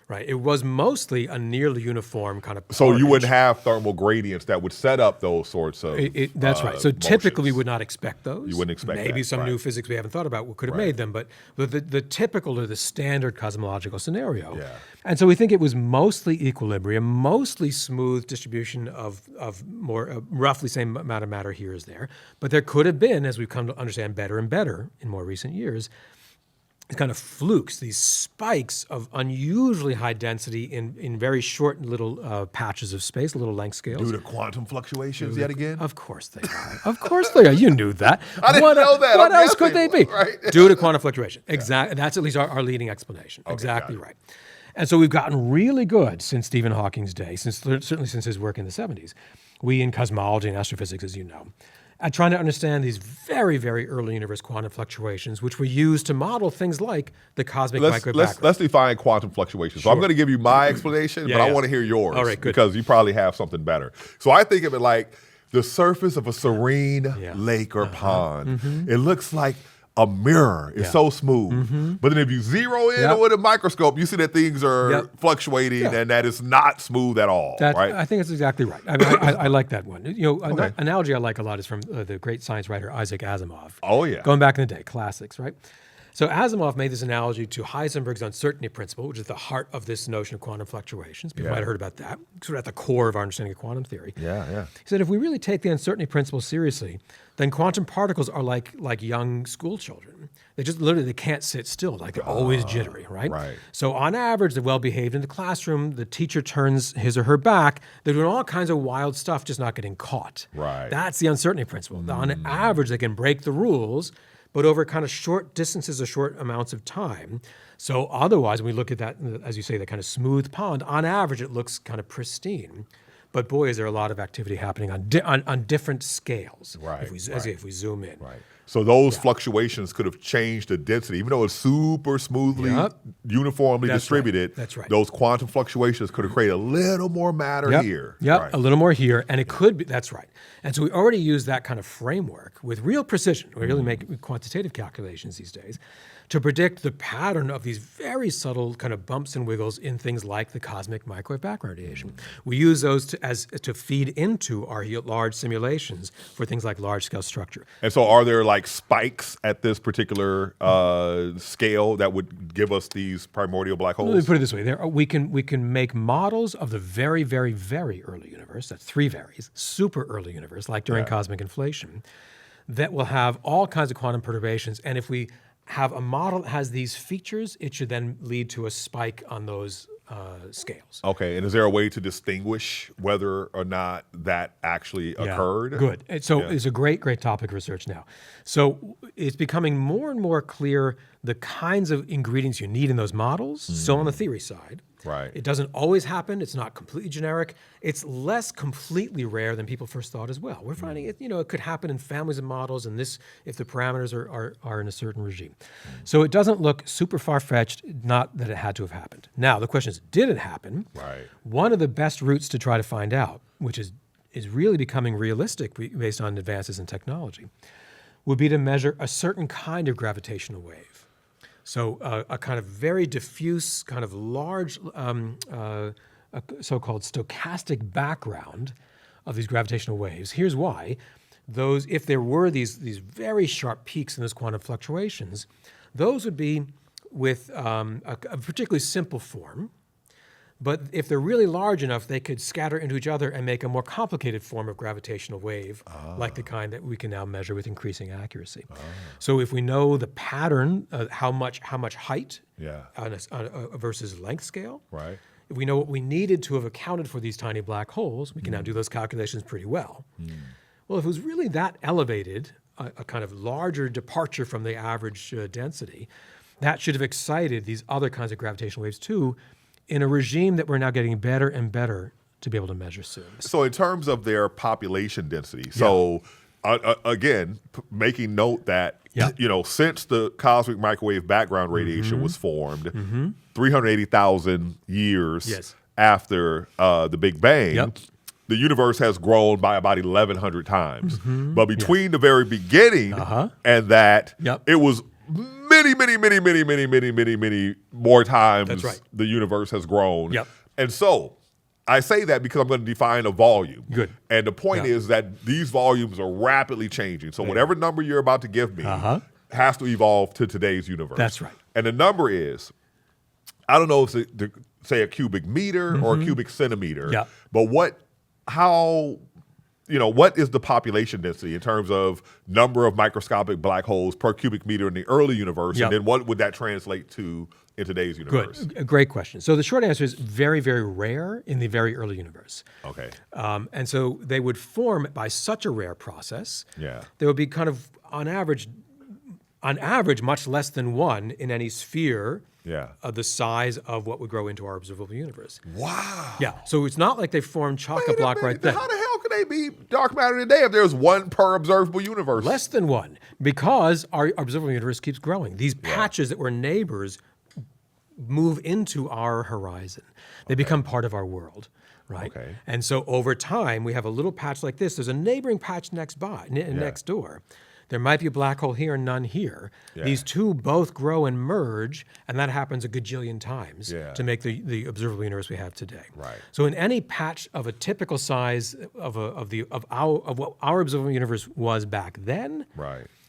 [SPEAKER 2] Right, it was mostly a nearly uniform kind of porridge.
[SPEAKER 1] So you wouldn't have thermal gradients that would set up those sorts of
[SPEAKER 2] that's right. So
[SPEAKER 1] motions.
[SPEAKER 2] typically we would not expect those.
[SPEAKER 1] You wouldn't expect
[SPEAKER 2] Maybe
[SPEAKER 1] that,
[SPEAKER 2] some new physics we haven't thought about could have made them, but the typical or the standard cosmological scenario. And so we think it was mostly equilibrium, mostly smooth distribution of more roughly same amount of matter here as there. But there could have been, as we've come to understand better and better in more recent years, kind of flukes, these spikes of unusually high density in very short little patches of space, little length scales.
[SPEAKER 1] Due to quantum fluctuations yet again?
[SPEAKER 2] Of course they are. Of course they are. You knew that.
[SPEAKER 1] I didn't know that.
[SPEAKER 2] What else could they be?
[SPEAKER 1] Right?
[SPEAKER 2] Due to quantum fluctuation. Exactly. That's at least our leading explanation.
[SPEAKER 1] Okay,
[SPEAKER 2] exactly right. And so we've gotten really good since Stephen Hawking's day, certainly since his work in the 70s. We in cosmology and astrophysics, as you know, at trying to understand these very, very early universe quantum fluctuations, which we use to model things like the cosmic microwave background.
[SPEAKER 1] Let's define quantum fluctuations. So I'm going to give you my explanation, but I want to hear yours.
[SPEAKER 2] All right, good.
[SPEAKER 1] Because you probably have something better. So I think of it like the surface of a serene lake or pond. It looks like a mirror. It's so smooth. But then if you zero in with a microscope, you see that things are fluctuating and that it's not smooth at all, right?
[SPEAKER 2] I think that's exactly right. I mean, I like that one. An analogy I like a lot is from the great science writer Isaac Asimov.
[SPEAKER 1] Oh, yeah.
[SPEAKER 2] Going back in the day, classics, right? So Asimov made this analogy to Heisenberg's uncertainty principle, which is the heart of this notion of quantum fluctuations. People might have heard about that. Sort of at the core of our understanding of quantum theory. He said, if we really take the uncertainty principle seriously, then quantum particles are like young school children. They just literally can't sit still, like they're always jittery, right? So on average, they're well behaved in the classroom. The teacher turns his or her back. They're doing all kinds of wild stuff, just not getting caught. That's the uncertainty principle. On average, they can break the rules, but over kind of short distances or short amounts of time. So otherwise, when we look at that, as you say, that kind of smooth pond, on average, it looks kind of pristine. But boy, is there a lot of activity happening on different scales if we zoom in.
[SPEAKER 1] So those fluctuations could have changed the density. Even though it's super smoothly, uniformly distributed, those quantum fluctuations could have created a little more matter here.
[SPEAKER 2] A little more here. And it could be, that's right. And so we already use that kind of framework with real precision. We really make quantitative calculations these days to predict the pattern of these very subtle kind of bumps and wiggles in things like the cosmic microwave background radiation. We use those to feed into our large simulations for things like large-scale structure.
[SPEAKER 1] And so are there like spikes at this particular scale that would give us these primordial black holes?
[SPEAKER 2] Let me put it this way: we can make models of the very, very, very early universe. That's 3 varies. Super early universe, like during cosmic inflation, that will have all kinds of quantum perturbations. And if we have a model that has these features, it should then lead to a spike on those scales.
[SPEAKER 1] Okay, and is there a way to distinguish whether or not that actually occurred?
[SPEAKER 2] Good. And so it's a great topic of research now. So it's becoming more and more clear the kinds of ingredients you need in those models. So on the theory side,
[SPEAKER 1] right,
[SPEAKER 2] it doesn't always happen. It's not completely generic. It's less completely rare than people first thought as well. We're finding it, it could happen in families of models, and this if the parameters are in a certain regime. So it doesn't look super far-fetched, not that it had to have happened. Now, the question is, did it happen?
[SPEAKER 1] Right.
[SPEAKER 2] One of the best routes to try to find out, which is really becoming realistic based on advances in technology, would be to measure a certain kind of gravitational wave. So a kind of very diffuse, kind of large, a so-called stochastic background of these gravitational waves. Here's why. If there were these very sharp peaks in those quantum fluctuations, those would be with a particularly simple form. But if they're really large enough, they could scatter into each other and make a more complicated form of gravitational wave, like the kind that we can now measure with increasing accuracy. So if we know the pattern, how much height on a versus length scale,
[SPEAKER 1] right,
[SPEAKER 2] if we know what we needed to have accounted for these tiny black holes, we can now do those calculations pretty well. Well, if it was really that elevated, a kind of larger departure from the average density, that should have excited these other kinds of gravitational waves too, in a regime that we're now getting better and better to be able to measure soon.
[SPEAKER 1] So in terms of their population density, so again, making note that, since the cosmic microwave background radiation was formed, 380,000 years after the Big Bang, the universe has grown by about 1,100 times. But between the very beginning and that, it was many more times the universe has grown. And so I say that because I'm going to define a volume.
[SPEAKER 2] Good.
[SPEAKER 1] And the point is that these volumes are rapidly changing. So whatever number you're about to give me has to evolve to today's universe.
[SPEAKER 2] That's right.
[SPEAKER 1] And the number is, I don't know if it's say a cubic meter or a cubic centimeter, but what is the population density in terms of number of microscopic black holes per cubic meter in the early universe? And then what would that translate to in today's universe?
[SPEAKER 2] Good. A great question. So the short answer is very, very rare in the very early universe.
[SPEAKER 1] Okay.
[SPEAKER 2] And so they would form by such a rare process.
[SPEAKER 1] Yeah.
[SPEAKER 2] There would be kind of, on average, much less than one in any sphere of the size of what would grow into our observable universe.
[SPEAKER 1] Wow.
[SPEAKER 2] Yeah. So it's not like they formed chocolate block right then.
[SPEAKER 1] How the hell could they be dark matter today if there's one per observable universe?
[SPEAKER 2] Less than one, because our observable universe keeps growing. These patches that were neighbors move into our horizon. They become part of our world, right?
[SPEAKER 1] Okay.
[SPEAKER 2] And so over time, we have a little patch like this. There's a neighboring patch next door. There might be a black hole here and none here. These two both grow and merge, and that happens a gajillion times to make the observable universe we have today.
[SPEAKER 1] Right.
[SPEAKER 2] So in any patch of a typical size of what our observable universe was back then,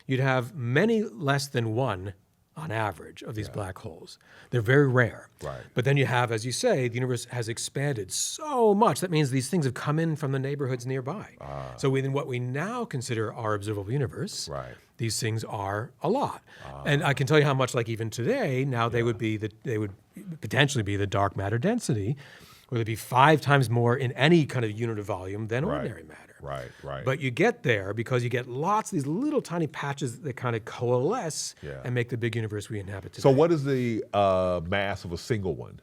[SPEAKER 2] you'd have many less than one on average of these black holes. They're very rare.
[SPEAKER 1] Right.
[SPEAKER 2] But then you have, as you say, the universe has expanded so much. That means these things have come in from the neighborhoods nearby. So within what we now consider our observable universe, these things are a lot. And I can tell you how much, like even today, now they would potentially be the dark matter density, where there'd be 5 times more in any kind of unit of volume than ordinary matter.
[SPEAKER 1] Right.
[SPEAKER 2] But you get there because you get lots of these little tiny patches that kind of coalesce and make the big universe we inhabit today.
[SPEAKER 1] So what is the mass of a single one?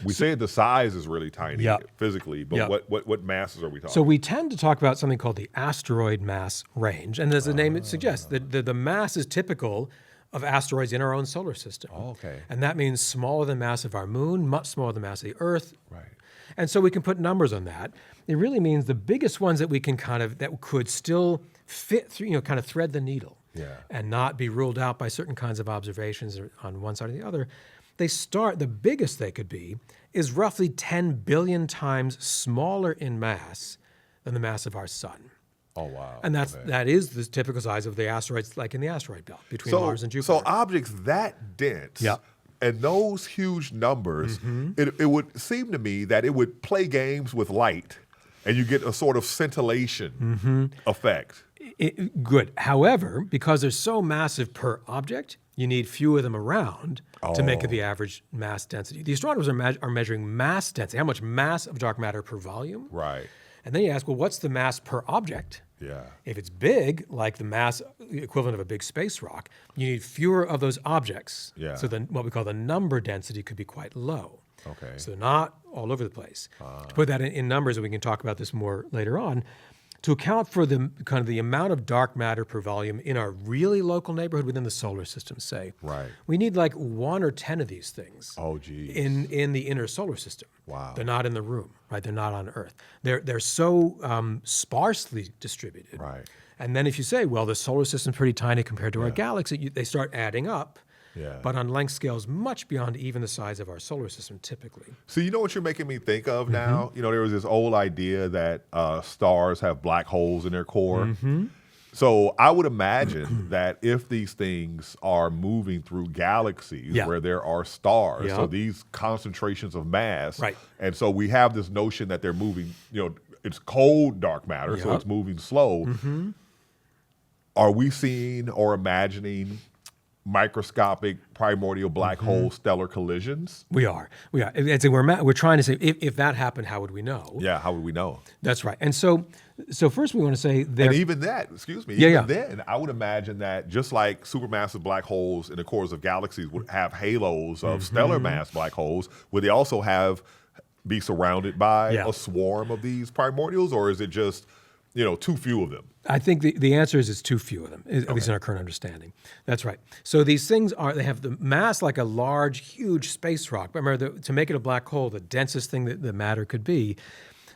[SPEAKER 1] We say the size is really tiny physically, but what masses are we talking?
[SPEAKER 2] So we tend to talk about something called the asteroid mass range. And as the name suggests, the mass is typical of asteroids in our own solar system.
[SPEAKER 1] Okay.
[SPEAKER 2] And that means smaller than the mass of our moon, much smaller than the mass of the Earth.
[SPEAKER 1] Right.
[SPEAKER 2] And so we can put numbers on that. It really means the biggest ones that we can that could still fit through, kind of thread the needle and not be ruled out by certain kinds of observations on one side or the other. The biggest they could be is roughly 10 billion times smaller in mass than the mass of our sun.
[SPEAKER 1] Oh, wow.
[SPEAKER 2] And that is the typical size of the asteroids, like in the asteroid belt between Mars and Jupiter.
[SPEAKER 1] So objects that dense and those huge numbers, it would seem to me that it would play games with light and you get a sort of scintillation effect.
[SPEAKER 2] Good. However, because they're so massive per object, you need few of them around to make it the average mass density. The astronomers are measuring mass density, how much mass of dark matter per volume.
[SPEAKER 1] Right.
[SPEAKER 2] And then you ask, well, what's the mass per object?
[SPEAKER 1] Yeah.
[SPEAKER 2] If it's big, like the mass equivalent of a big space rock, you need fewer of those objects.
[SPEAKER 1] Yeah.
[SPEAKER 2] So then what we call the number density could be quite low.
[SPEAKER 1] Okay.
[SPEAKER 2] So they're not all over the place. To put that in numbers, and we can talk about this more later on, to account for the kind of the amount of dark matter per volume in our really local neighborhood within the solar system, say, we need like 1 or 10 of these things.
[SPEAKER 1] Oh, geez.
[SPEAKER 2] In the inner solar system.
[SPEAKER 1] Wow.
[SPEAKER 2] They're not in the room, right? They're not on Earth. They're so sparsely distributed.
[SPEAKER 1] Right.
[SPEAKER 2] And then if you say, well, the solar system's pretty tiny compared to our galaxy, they start adding up.
[SPEAKER 1] Yeah.
[SPEAKER 2] But on length scales much beyond even the size of our solar system typically.
[SPEAKER 1] So you know what you're making me think of now? You know, there was this old idea that stars have black holes in their core. So I would imagine that if these things are moving through galaxies where there are stars, so these concentrations of mass, and so we have this notion that they're moving, you know, it's cold dark matter, so it's moving slow. Are we seeing or imagining microscopic primordial black hole stellar collisions?
[SPEAKER 2] We are. We're trying to say if that happened, how would we know?
[SPEAKER 1] Yeah, how would we know?
[SPEAKER 2] That's right. And so first we want to say that.
[SPEAKER 1] And even that, even then, I would imagine that just like supermassive black holes in the cores of galaxies would have halos of stellar mass black holes, would they also be surrounded by a swarm of these primordials, or is it just, you know, too few of them?
[SPEAKER 2] I think the answer is it's too few of them, at least in our current understanding. That's right. So these things they have the mass like a large, huge space rock. Remember, to make it a black hole, the densest thing that the matter could be,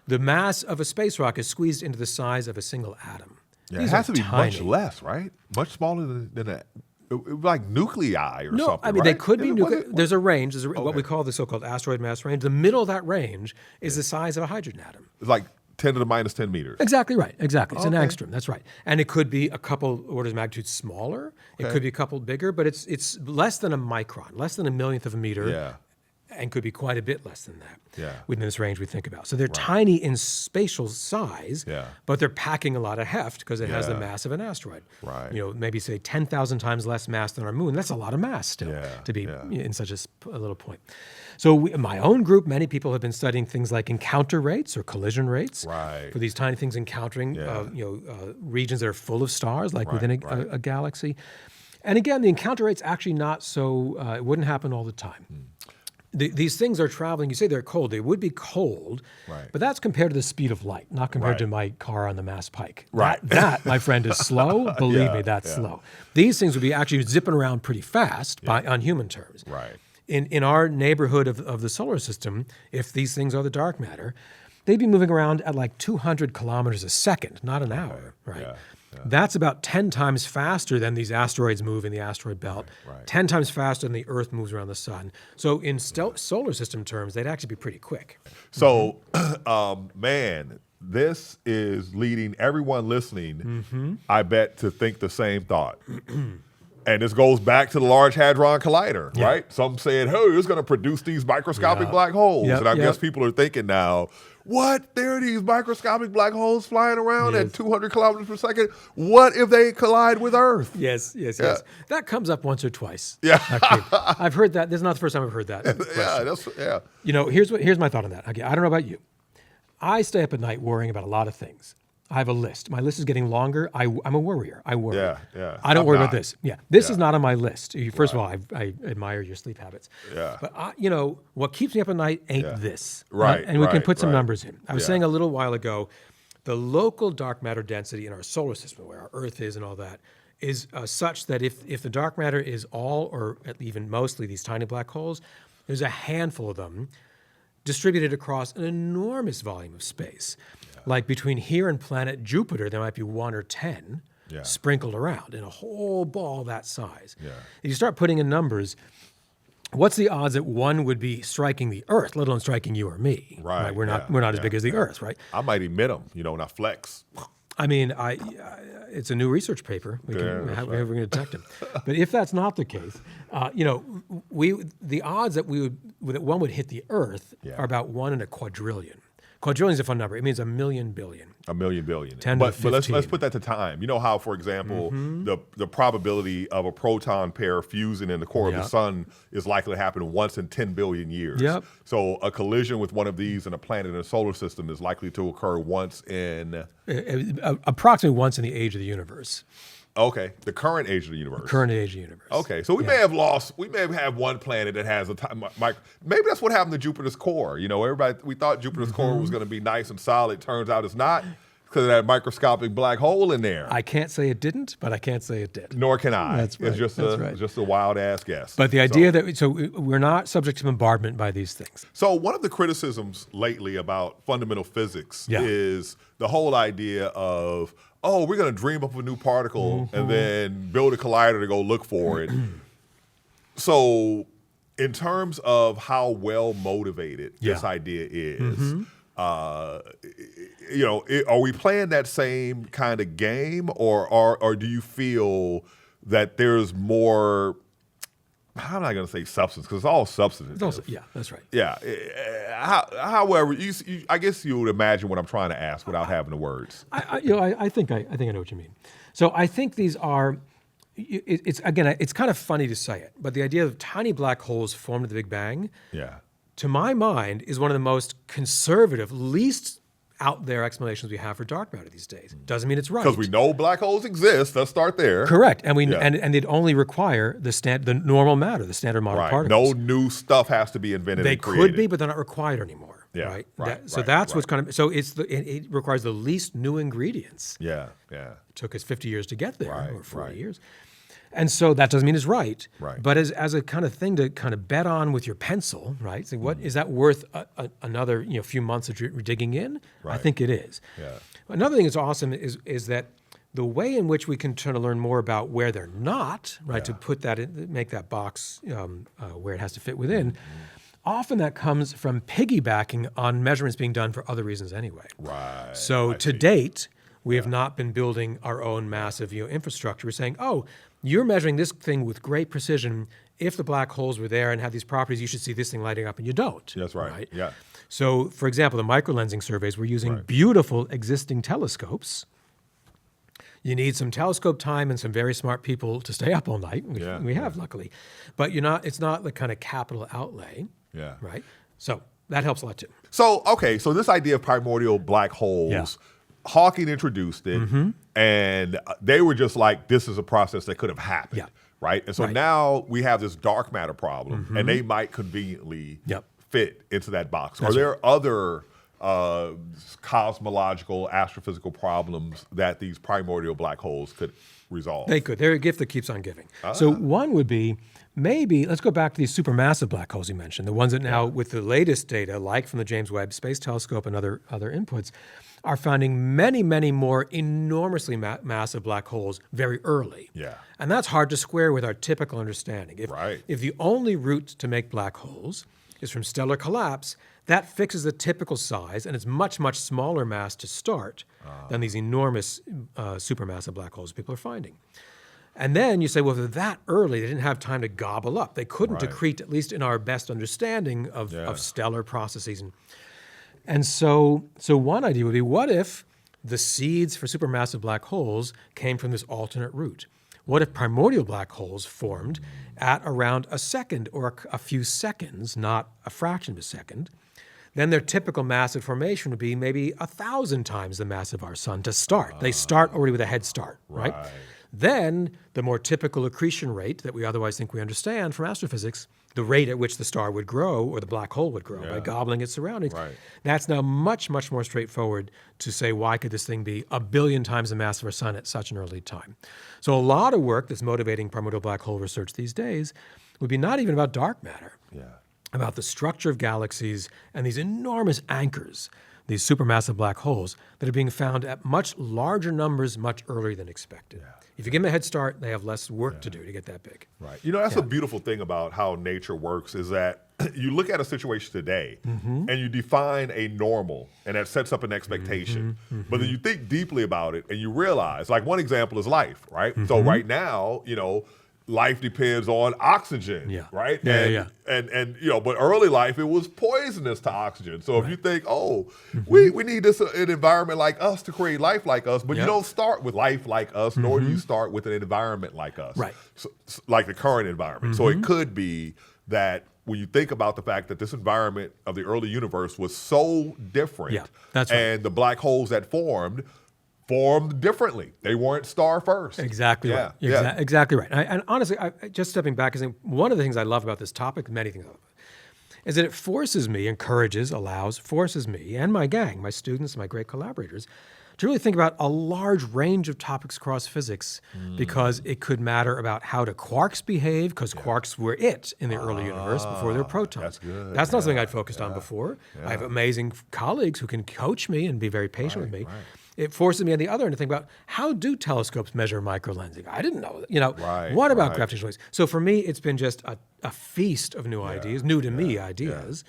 [SPEAKER 2] the mass of a space rock is squeezed into the size of a single atom.
[SPEAKER 1] Yeah, it has to be much less, right? Much smaller than like nuclei or something.
[SPEAKER 2] No, I mean, they could be nuclei. There's a range. There's what we call the so-called asteroid mass range. The middle of that range is the size of a hydrogen atom.
[SPEAKER 1] It's like 10 to the minus 10 meters.
[SPEAKER 2] Exactly right. Exactly. It's an angstrom. That's right. And it could be a couple orders of magnitude smaller. It could be a couple bigger, but it's less than a micron, less than a millionth of a meter.
[SPEAKER 1] Yeah.
[SPEAKER 2] And could be quite a bit less than that within this range we think about. So they're
[SPEAKER 1] Right.
[SPEAKER 2] tiny in spatial size,
[SPEAKER 1] Yeah.
[SPEAKER 2] but they're packing a lot of heft because it has the mass of an asteroid.
[SPEAKER 1] Right.
[SPEAKER 2] You know, maybe say 10,000 times less mass than our moon. That's a lot of mass still to be in such a little point. So my own group, many people have been studying things like encounter rates or collision rates for these tiny things encountering regions that are full of stars, like within a galaxy. And again, the encounter rate's actually not so, it wouldn't happen all the time. These things are traveling. You say they're cold. They would be cold, but that's compared to the speed of light, not compared to my car on the Mass Pike.
[SPEAKER 1] Right.
[SPEAKER 2] That, my friend, is slow. Believe me, that's slow. These things would be actually zipping around pretty fast on human terms.
[SPEAKER 1] Right.
[SPEAKER 2] In our neighborhood of the solar system, if these things are the dark matter, they'd be moving around at like 200 kilometers a second, not an hour, right?
[SPEAKER 1] Yeah.
[SPEAKER 2] That's about 10 times faster than these asteroids move in the asteroid belt, 10 times faster than the Earth moves around the sun. So in solar system terms, they'd actually be pretty quick.
[SPEAKER 1] So, man, this is leading everyone listening, I bet, to think the same thought. And this goes back to the Large Hadron Collider, right? Some said, hey, it's going to produce these microscopic black holes. And I guess people are thinking now, what? There are these microscopic black holes flying around at 200 kilometers per second. What if they collide with Earth?
[SPEAKER 2] Yes. That comes up once or twice.
[SPEAKER 1] Yeah.
[SPEAKER 2] Actually. I've heard that. This is not the first time I've heard that. You know, here's my thought on that. Okay, I don't know about you. I stay up at night worrying about a lot of things. I have a list. My list is getting longer. I'm a worrier. I worry. I don't worry about this. This is not on my list. First of all, I admire your sleep habits. But you know, what keeps me up at night ain't this.
[SPEAKER 1] Right.
[SPEAKER 2] And we can put some numbers in. I was saying a little while ago, the local dark matter density in our solar system, where our Earth is and all that, is such that if the dark matter is all or even mostly these tiny black holes, there's a handful of them distributed across an enormous volume of space. Like between here and planet Jupiter, there might be 1 or 10 sprinkled around in a whole ball that size. If you start putting in numbers, what's the odds that one would be striking the Earth, let alone striking you or me?
[SPEAKER 1] Right.
[SPEAKER 2] We're not as big as the Earth, right?
[SPEAKER 1] I might emit them, you know, when I flex.
[SPEAKER 2] I mean, it's a new research paper. We're going to detect them. But if that's not the case, the odds that one would hit the Earth are about 1 in a quadrillion. Quadrillion is a fun number. It means a million billion.
[SPEAKER 1] A million billion.
[SPEAKER 2] 10 to 15.
[SPEAKER 1] But let's put that to time. You know how, for example, the probability of a proton pair fusing in the core of the sun is likely to happen once in 10 billion years.
[SPEAKER 2] Yep.
[SPEAKER 1] So a collision with one of these in a planet in a solar system is likely to occur once in...
[SPEAKER 2] approximately once in the age of the universe.
[SPEAKER 1] Okay, the current age of the universe.
[SPEAKER 2] Current age of the universe.
[SPEAKER 1] Okay, so we may have had one planet that has a time. Maybe that's what happened to Jupiter's core. We thought Jupiter's core was going to be nice and solid. Turns out it's not because of that microscopic black hole in there.
[SPEAKER 2] I can't say it didn't, but I can't say it did.
[SPEAKER 1] Nor can I.
[SPEAKER 2] That's right.
[SPEAKER 1] It's just a wild ass guess.
[SPEAKER 2] But the idea that we're not subject to bombardment by these things.
[SPEAKER 1] So one of the criticisms lately about fundamental physics is the whole idea of, we're going to dream up a new particle and then build a collider to go look for it. So in terms of how well motivated this idea is, are we playing that same kind of game, or do you feel that there's more? How am I going to say substance? Because it's all substantive.
[SPEAKER 2] That's right.
[SPEAKER 1] Yeah. However, I guess you would imagine what I'm trying to ask without having the words.
[SPEAKER 2] I think I know what you mean. So I think these are. It's kind of funny to say it, but the idea of tiny black holes formed at the Big Bang, to my mind, is one of the most conservative, least out there explanations we have for dark matter these days. Doesn't mean it's right.
[SPEAKER 1] Because we know black holes exist. Let's start there.
[SPEAKER 2] Correct, and and they'd only require the normal matter, the standard model particles.
[SPEAKER 1] No new stuff has to be invented.
[SPEAKER 2] They
[SPEAKER 1] and created.
[SPEAKER 2] could be, but they're not required anymore. So that's what's kind of it requires the least new ingredients.
[SPEAKER 1] Yeah.
[SPEAKER 2] It took us 50 years to get there, or 40 years. And so that doesn't mean it's right. But as a kind of thing to kind of bet on with your pencil, right? So what is that worth another few months of digging in? I think it is. Another thing that's awesome is that the way in which we can try to learn more about where they're not, right? To put that in, make that box where it has to fit within. Often that comes from piggybacking on measurements being done for other reasons anyway. So to date, we have not been building our own massive infrastructure. We're saying, you're measuring this thing with great precision. If the black holes were there and had these properties, you should see this thing lighting up, and you don't.
[SPEAKER 1] That's right. Yeah.
[SPEAKER 2] So, for example, the microlensing surveys, we're using beautiful existing telescopes. You need some telescope time and some very smart people to stay up all night. We have, luckily. But it's not the kind of capital outlay. Right? So that helps a lot too.
[SPEAKER 1] So this idea of primordial black holes, Hawking introduced it, and they were just like, this is a process that could have happened, right? And so now we have this dark matter problem, and they might conveniently fit into that box. Are there other cosmological, astrophysical problems that these primordial black holes could resolve?
[SPEAKER 2] They could. They're a gift that keeps on giving. So one would be, maybe, let's go back to these supermassive black holes you mentioned, the ones that now, with the latest data, like from the James Webb Space Telescope and other inputs, are finding many, many more enormously massive black holes very early. And that's hard to square with our typical understanding. If the only route to make black holes is from stellar collapse, that fixes the typical size, and it's much, much smaller mass to start than these enormous supermassive black holes people are finding. And then you say, well, if they're that early, they didn't have time to gobble up. They couldn't accrete, at least in our best understanding of stellar processes. And so one idea would be, what if the seeds for supermassive black holes came from this alternate route? What if primordial black holes formed at around a second or a few seconds, not a fraction of a second? Then their typical massive formation would be maybe 1,000 times the mass of our sun to start. They start already with a head start, right? Then the more typical accretion rate that we otherwise think we understand from astrophysics, the rate at which the star would grow or the black hole would grow by gobbling its surroundings. That's now much, much more straightforward to say, why could this thing be 1 billion times the mass of our sun at such an early time? So a lot of work that's motivating primordial black hole research these days would be not even about dark matter, about the structure of galaxies and these enormous anchors, these supermassive black holes that are being found at much larger numbers much earlier than expected. If you give them a head start, they have less work to do to get that big.
[SPEAKER 1] That's a beautiful thing about how nature works, is that you look at a situation today and you define a normal, and that sets up an expectation. But then you think deeply about it and you realize, like one example is life, right? So right now, life depends on oxygen, right? And but early life, it was poisonous to oxygen. So if you think, we need an environment like us to create life like us, but you don't start with life like us, nor do you start with an environment like us, so, like the current environment. So it could be that when you think about the fact that this environment of the early universe was so different, and the black holes that formed differently. They weren't star first.
[SPEAKER 2] Exactly right. Exactly right. And honestly, just stepping back, I think one of the things I love about this topic, many things I love, is that it forces me and my gang, my students, my great collaborators, to really think about a large range of topics across physics, because it could matter about how do quarks behave, because quarks were in the early universe before they were protons.
[SPEAKER 1] That's good.
[SPEAKER 2] That's not something I'd focused on before. I have amazing colleagues who can coach me and be very patient with me. It forces me on the other end to think about, how do telescopes measure microlensing? I didn't know that. What about gravitational waves? So for me, it's been just a feast of new ideas, new to me ideas.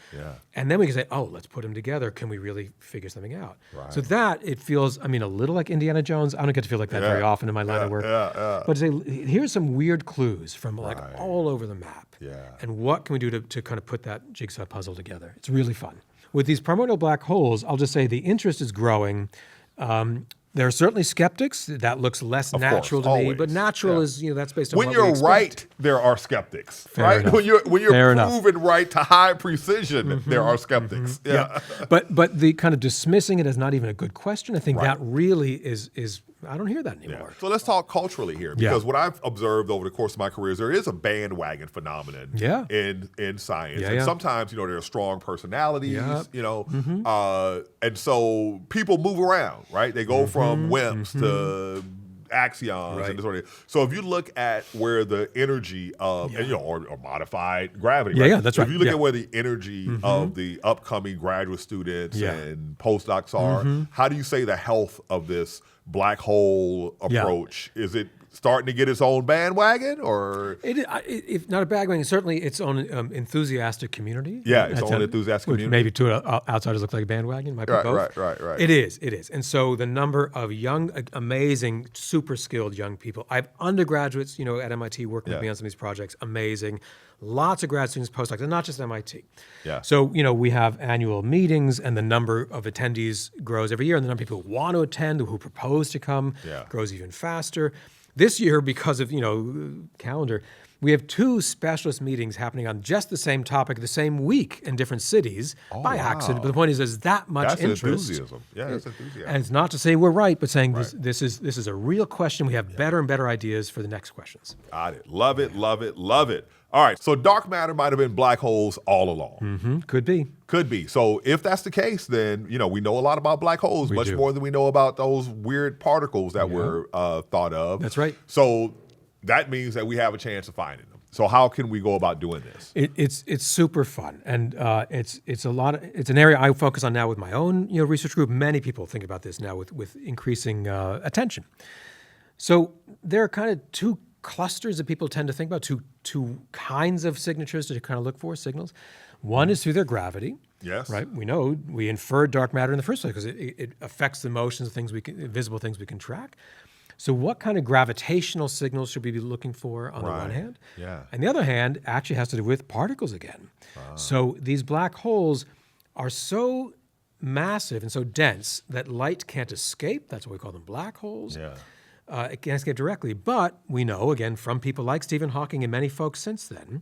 [SPEAKER 2] And then we can say, let's put them together. Can we really figure something out? So that, it feels, a little like Indiana Jones. I don't get to feel like that very often in my line of work. But to say, here's some weird clues from all over the map. And what can we do to kind of put that jigsaw puzzle together? It's really fun. With these primordial black holes, I'll just say the interest is growing. There are certainly skeptics. That looks less natural to me, but natural is, that's based on
[SPEAKER 1] when
[SPEAKER 2] what
[SPEAKER 1] you're
[SPEAKER 2] we expect.
[SPEAKER 1] right, there are skeptics, right?
[SPEAKER 2] Enough.
[SPEAKER 1] When you're
[SPEAKER 2] Fair
[SPEAKER 1] proven right to high precision, there are skeptics.
[SPEAKER 2] But the kind of dismissing it as not even a good question, I think that really is I don't hear that anymore.
[SPEAKER 1] So let's talk culturally here, because what I've observed over the course of my career is there is a bandwagon phenomenon in science. And sometimes, there are strong personalities, and so people move around, right? They go from WIMPs to axions and this sort of thing. So if you look at where the energy of, or modified gravity,
[SPEAKER 2] that's right.
[SPEAKER 1] If you look at where the energy of the upcoming graduate students and postdocs are, how do you say the health of this black hole approach? Is it starting to get its own bandwagon, or
[SPEAKER 2] if not a bandwagon, certainly its own enthusiastic community.
[SPEAKER 1] Its own enthusiastic community.
[SPEAKER 2] Maybe to outsiders look like a bandwagon. Might be both.
[SPEAKER 1] Right.
[SPEAKER 2] It is. And so the number of young, amazing, super skilled young people. I have undergraduates, at MIT working with me on some of these projects. Amazing. Lots of grad students, postdocs, and not just MIT. So, we have annual meetings, and the number of attendees grows every year, and the number of people who want to attend, who propose to come, grows even faster. This year, because of, calendar, we have 2 specialist meetings happening on just the same topic the same week in different cities by accident. But the point is, there's that much interest.
[SPEAKER 1] Enthusiasm. That's enthusiasm.
[SPEAKER 2] And it's not to say we're right, but saying this is a real question. We have better and better ideas for the next questions.
[SPEAKER 1] Got it. Love it, love it, love it. All right, so dark matter might have been black holes all along.
[SPEAKER 2] Could be.
[SPEAKER 1] Could be. So if that's the case, then, we know a lot about black holes, much more than we know about those weird particles that were thought of.
[SPEAKER 2] That's right.
[SPEAKER 1] So that means that we have a chance of finding them. So how can we go about doing this?
[SPEAKER 2] It's super fun, and it's an area I focus on now with my own research group. Many people think about this now with increasing attention. So there are kind of 2 clusters that people tend to think about, two kinds of signatures to kind of look for, signals. One is through their gravity.
[SPEAKER 1] Yes.
[SPEAKER 2] Right. We inferred dark matter in the first place because it affects the motions of things visible things we can track. So what kind of gravitational signals should we be looking for on the one hand? And the other hand actually has to do with particles again. So these black holes are so massive and so dense that light can't escape. That's why we call them black holes. It can't escape directly. But we know, again, from people like Stephen Hawking and many folks since then,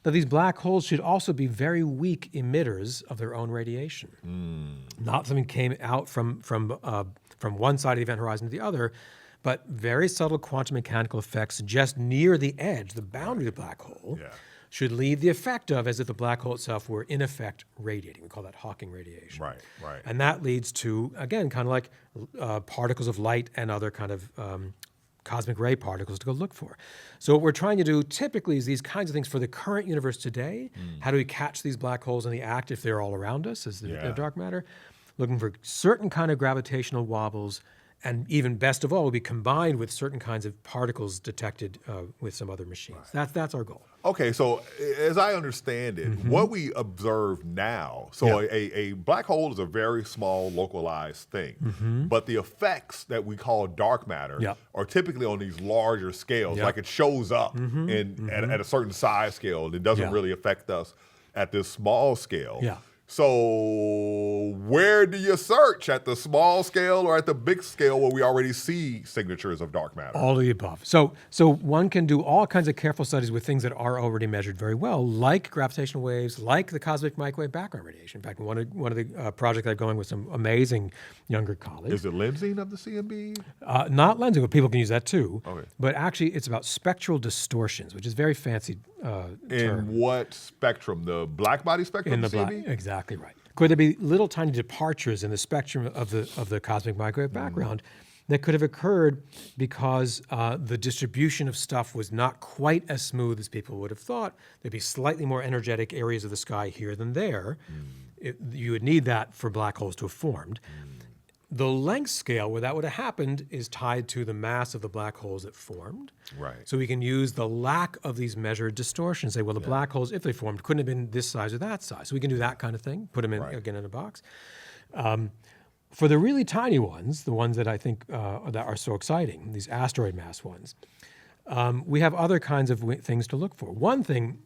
[SPEAKER 2] that these black holes should also be very weak emitters of their own radiation. Not something came out from one side of the event horizon to the other, but very subtle quantum mechanical effects just near the edge, the boundary of the black hole, should leave the effect of as if the black hole itself were in effect radiating. We call that Hawking radiation.
[SPEAKER 1] Right.
[SPEAKER 2] And that leads to, again, kind of like particles of light and other kind of cosmic ray particles to go look for. So what we're trying to do typically is these kinds of things for the current universe today. How do we catch these black holes in the act if they're all around us as the dark matter? Looking for certain kind of gravitational wobbles, and even best of all, will be combined with certain kinds of particles detected with some other machines. That's our goal.
[SPEAKER 1] Okay, so as I understand it, what we observe now, so a black hole is a very small, localized thing, but the effects that we call dark matter are typically on these larger scales, like it shows up at a certain size scale, and it doesn't really affect us at this small scale. So where do you search, at the small scale or at the big scale where we already see signatures of dark matter?
[SPEAKER 2] All of the above. So one can do all kinds of careful studies with things that are already measured very well, like gravitational waves, like the cosmic microwave background radiation. In fact, one of the projects I'm going with some amazing younger colleagues.
[SPEAKER 1] Is it lensing of the CMB?
[SPEAKER 2] Not lensing, but people can use that too.
[SPEAKER 1] Okay.
[SPEAKER 2] But actually, it's about spectral distortions, which is very fancy
[SPEAKER 1] In
[SPEAKER 2] term.
[SPEAKER 1] what spectrum? The black body spectrum?
[SPEAKER 2] In the black, exactly right. Could there be little tiny departures in the spectrum of the cosmic microwave background that could have occurred because the distribution of stuff was not quite as smooth as people would have thought? There'd be slightly more energetic areas of the sky here than there. You would need that for black holes to have formed. The length scale where that would have happened is tied to the mass of the black holes that formed.
[SPEAKER 1] Right.
[SPEAKER 2] So we can use the lack of these measured distortions, say, well, the black holes, if they formed, couldn't have been this size or that size. So we can do that kind of thing, put them in, again, in a box. For the really tiny ones, the ones that I think that are so exciting, these asteroid mass ones, we have other kinds of things to look for. One thing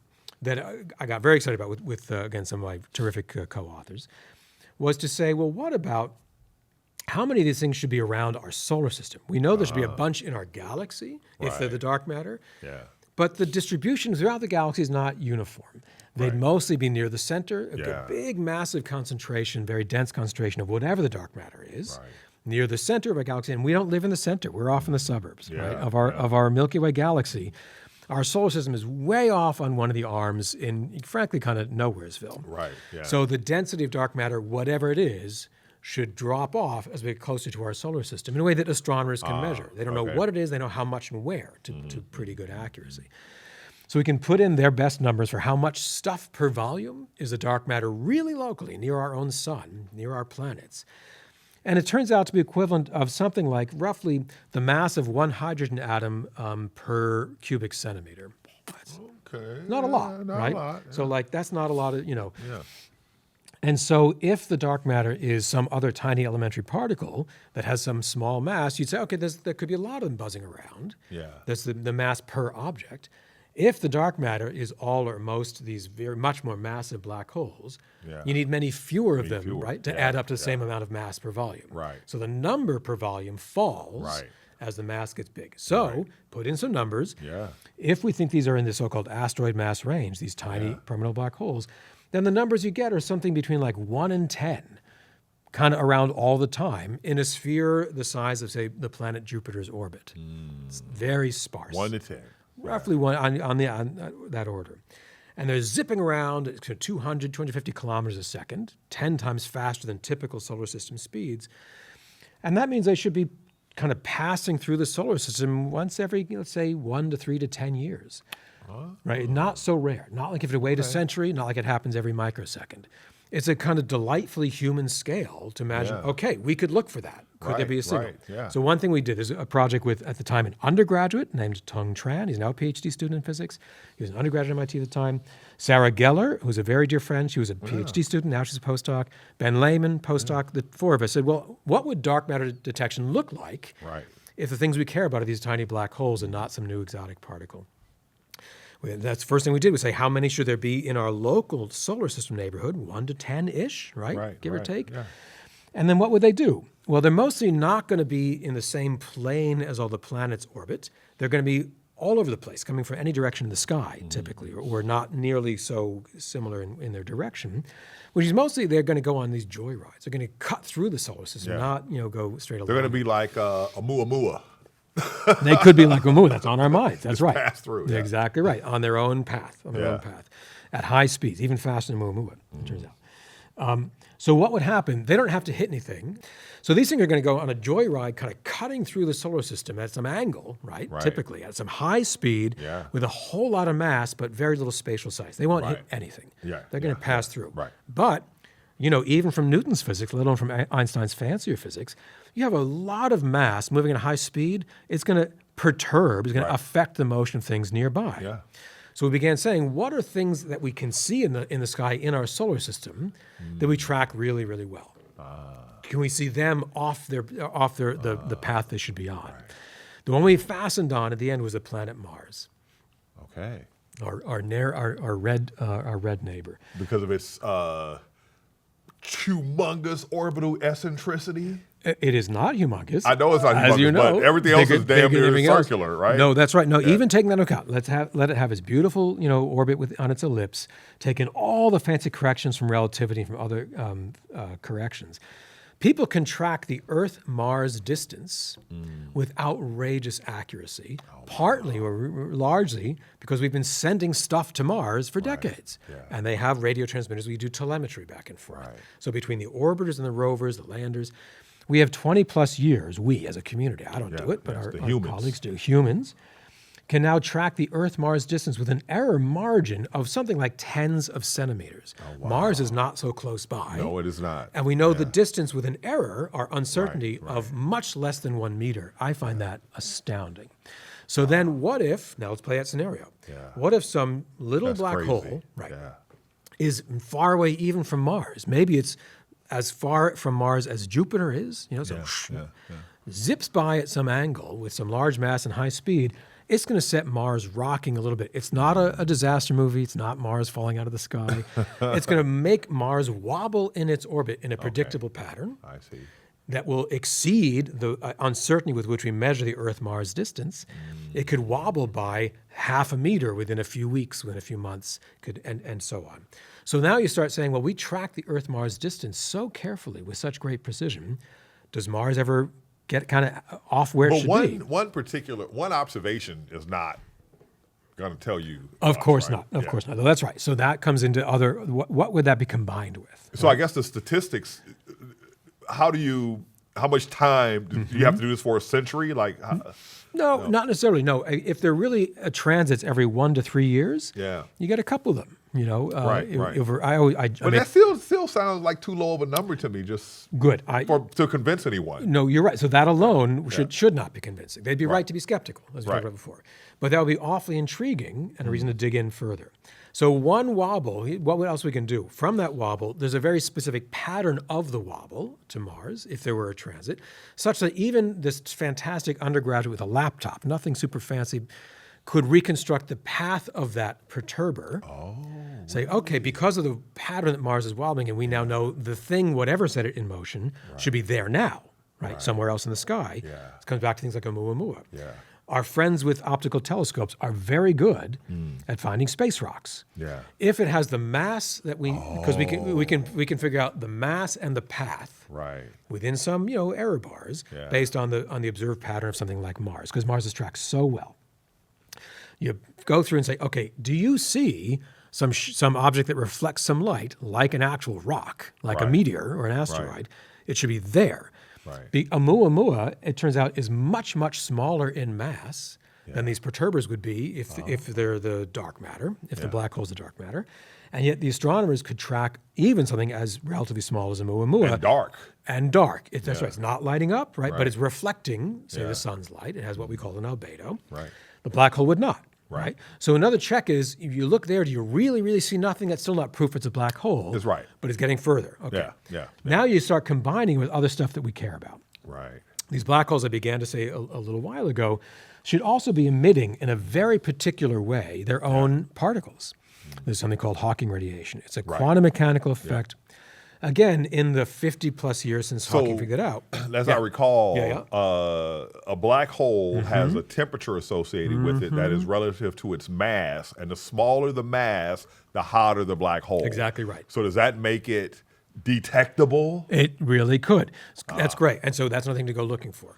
[SPEAKER 2] that I got very excited about with again, some of my terrific co-authors was to say, well, what about how many of these things should be around our solar system? We know there should be a bunch in our galaxy if they're the dark matter. But the distribution throughout the galaxy is not uniform. They'd mostly be near the center, a big, massive concentration, very dense concentration of whatever the dark matter is, near the center of our galaxy. And we don't live in the center. We're off in the suburbs of our Milky Way galaxy. Our solar system is way off on one of the arms in, frankly, kind of nowheresville. So the density of dark matter, whatever it is, should drop off as we get closer to our solar system in a way that astronomers can measure. They don't know what it is, they know how much and where to pretty good accuracy. So we can put in their best numbers for how much stuff per volume is the dark matter really locally, near our own sun, near our planets. And it turns out to be equivalent of something like roughly the mass of one hydrogen atom per cubic centimeter. That's not a lot, right?
[SPEAKER 1] A lot,
[SPEAKER 2] So like that's not a lot of, And so if the dark matter is some other tiny elementary particle that has some small mass, you'd say, okay, there could be a lot of them buzzing around. That's the mass per object. If the dark matter is all or most of these much more massive black holes, you need many fewer of them, right, to add up to the same amount of mass per volume. So the number per volume falls as the mass gets big. So put in some numbers. If we think these are in the so-called asteroid mass range, these tiny permanent black holes, then the numbers you get are something between like 1 and 10, kind of around all the time, in a sphere the size of, say, the planet Jupiter's orbit. It's very sparse.
[SPEAKER 1] 1 to 10.
[SPEAKER 2] Roughly one on that order. And they're zipping around at 200, 250 kilometers a second, 10 times faster than typical solar system speeds. And that means they should be kind of passing through the solar system once every, let's say, 1 to 3 to 10 years. Right? Not so rare. Not like if it wait a century, not like it happens every microsecond. It's a kind of delightfully human scale to imagine, okay, we could look for that. Could there be a signal? So one thing we did is a project with, at the time, an undergraduate named Tung Tran. He's now a PhD student in physics. He was an undergraduate at MIT at the time. Sarah Geller, who's a very dear friend. She was a PhD student. Now she's a postdoc. Ben Lehman, postdoc. The four of us said, well, what would dark matter detection look like if the things we care about are these tiny black holes and not some new exotic particle? That's the first thing we did was say, how many should there be in our local solar system neighborhood? 1 to 10-ish, right? Give or take. And then what would they do? Well, they're mostly not going to be in the same plane as all the planets orbit. They're going to be all over the place, coming from any direction in the sky, typically, or not nearly so similar in their direction, which is mostly they're going to go on these joyrides. They're going to cut through the solar system, not go straight along.
[SPEAKER 1] They're going to be like Oumuamua.
[SPEAKER 2] They could be like Oumuamua. That's on our minds. That's right.
[SPEAKER 1] Pass through.
[SPEAKER 2] They're exactly right. On their own path. At high speeds, even faster than Oumuamua, it turns out. So what would happen? They don't have to hit anything. So these things are going to go on a joyride, kind of cutting through the solar system at some angle, right? Typically at some high speed with a whole lot of mass, but very little spatial size. They won't hit anything. They're going to pass through. But even from Newton's physics, let alone from Einstein's fancier physics, you have a lot of mass moving at a high speed. It's going to perturb, it's going to affect the motion of things nearby. So we began saying, what are things that we can see in the sky in our solar system that we track really, really well? Can we see them off the path they should be on? Right. The one we fastened on at the end was the planet Mars.
[SPEAKER 1] Okay.
[SPEAKER 2] Our red neighbor.
[SPEAKER 1] Because of its humongous orbital eccentricity?
[SPEAKER 2] It is not humongous.
[SPEAKER 1] I know it's not humongous,
[SPEAKER 2] you know,
[SPEAKER 1] but everything else is damn near circular, right?
[SPEAKER 2] No, that's right. No, even taking that into account, let it have its beautiful, orbit on its ellipse, taking all the fancy corrections from relativity and from other corrections. People can track the Earth-Mars distance with outrageous accuracy, partly or largely because we've been sending stuff to Mars for decades. Yeah. And they have radio transmitters. We do telemetry back and forth. Right. So between the orbiters and the rovers, the landers, we have 20 plus years, we as a community, I don't do it, but our colleagues do, humans, can now track the Earth-Mars distance with an error margin of something like tens of centimeters. Oh, wow. Mars is not so close by.
[SPEAKER 1] No, it is not.
[SPEAKER 2] And we know the distance with an error, our uncertainty, of much less than 1 meter. I find that astounding. So then what if, now let's play that scenario. Yeah. What if some little black hole is far away even from Mars? Maybe it's as far from Mars as Jupiter is, zips by at some angle with some large mass and high speed. It's going to set Mars rocking a little bit. It's not a disaster movie. It's not Mars falling out of the sky. It's going to make Mars wobble in its orbit in a predictable pattern. I see. That will exceed the uncertainty with which we measure the Earth-Mars distance. It could wobble by half a meter within a few weeks, within a few months, and so on. So now you start saying, well, we track the Earth-Mars distance so carefully with such great precision. Does Mars ever get kind of off where it should be?
[SPEAKER 1] One observation is not going to tell you.
[SPEAKER 2] Of course not. Of course not. That's right. So that comes into other. What would that be combined with?
[SPEAKER 1] So I guess the statistics. How much time do you have to do this for a century?
[SPEAKER 2] No, not necessarily. No, if they're really transits every 1 to 3 years, you get a couple of them.
[SPEAKER 1] Right.
[SPEAKER 2] But
[SPEAKER 1] that still sounds like too low of a number to me. Just
[SPEAKER 2] good
[SPEAKER 1] to convince anyone.
[SPEAKER 2] No, you're right. So that alone should not be convincing. They'd be right to be skeptical, as we talked about before. But that would be awfully intriguing and a reason to dig in further. So one wobble, what else we can do? From that wobble, there's a very specific pattern of the wobble to Mars, if there were a transit, such that even this fantastic undergraduate with a laptop, nothing super fancy, could reconstruct the path of that perturber. Say, okay, because of the pattern that Mars is wobbling, and we now know the thing, whatever set it in motion, should be there now, right? Somewhere else in the sky. Yeah. It comes back to things like Oumuamua. Yeah. Our friends with optical telescopes are very good at finding space rocks. Yeah. If it has the mass that because we can figure out the mass and the path within some error bars based on the observed pattern of something like Mars, because Mars is tracked so well. You go through and say, okay, do you see some object that reflects some light, like an actual rock, like a meteor or an asteroid? It should be there. Right. The Oumuamua, it turns out, is much, much smaller in mass than these perturbers would be if they're the dark matter, if the black hole's the dark matter. And yet the astronomers could track even something as relatively small as Oumuamua. And dark. That's right. It's not lighting up, right? But it's reflecting, say, the sun's light. It has what we call an albedo. Right. The black hole would not. Right. So another check is, if you look there, do you really, really see nothing? That's still not proof it's a black hole.
[SPEAKER 1] That's right.
[SPEAKER 2] But it's getting further. Okay. Now you start combining with other stuff that we care about. Right. These black holes, I began to say a little while ago, should also be emitting in a very particular way their own particles. There's something called Hawking radiation. It's a quantum mechanical effect. Again, in the 50 plus years since Hawking figured it out.
[SPEAKER 1] As I recall, a black hole has a temperature associated with it that is relative to its mass. And the smaller the mass, the hotter the black hole.
[SPEAKER 2] Exactly right.
[SPEAKER 1] So does that make it detectable?
[SPEAKER 2] It really could. That's great. And so that's nothing to go looking for.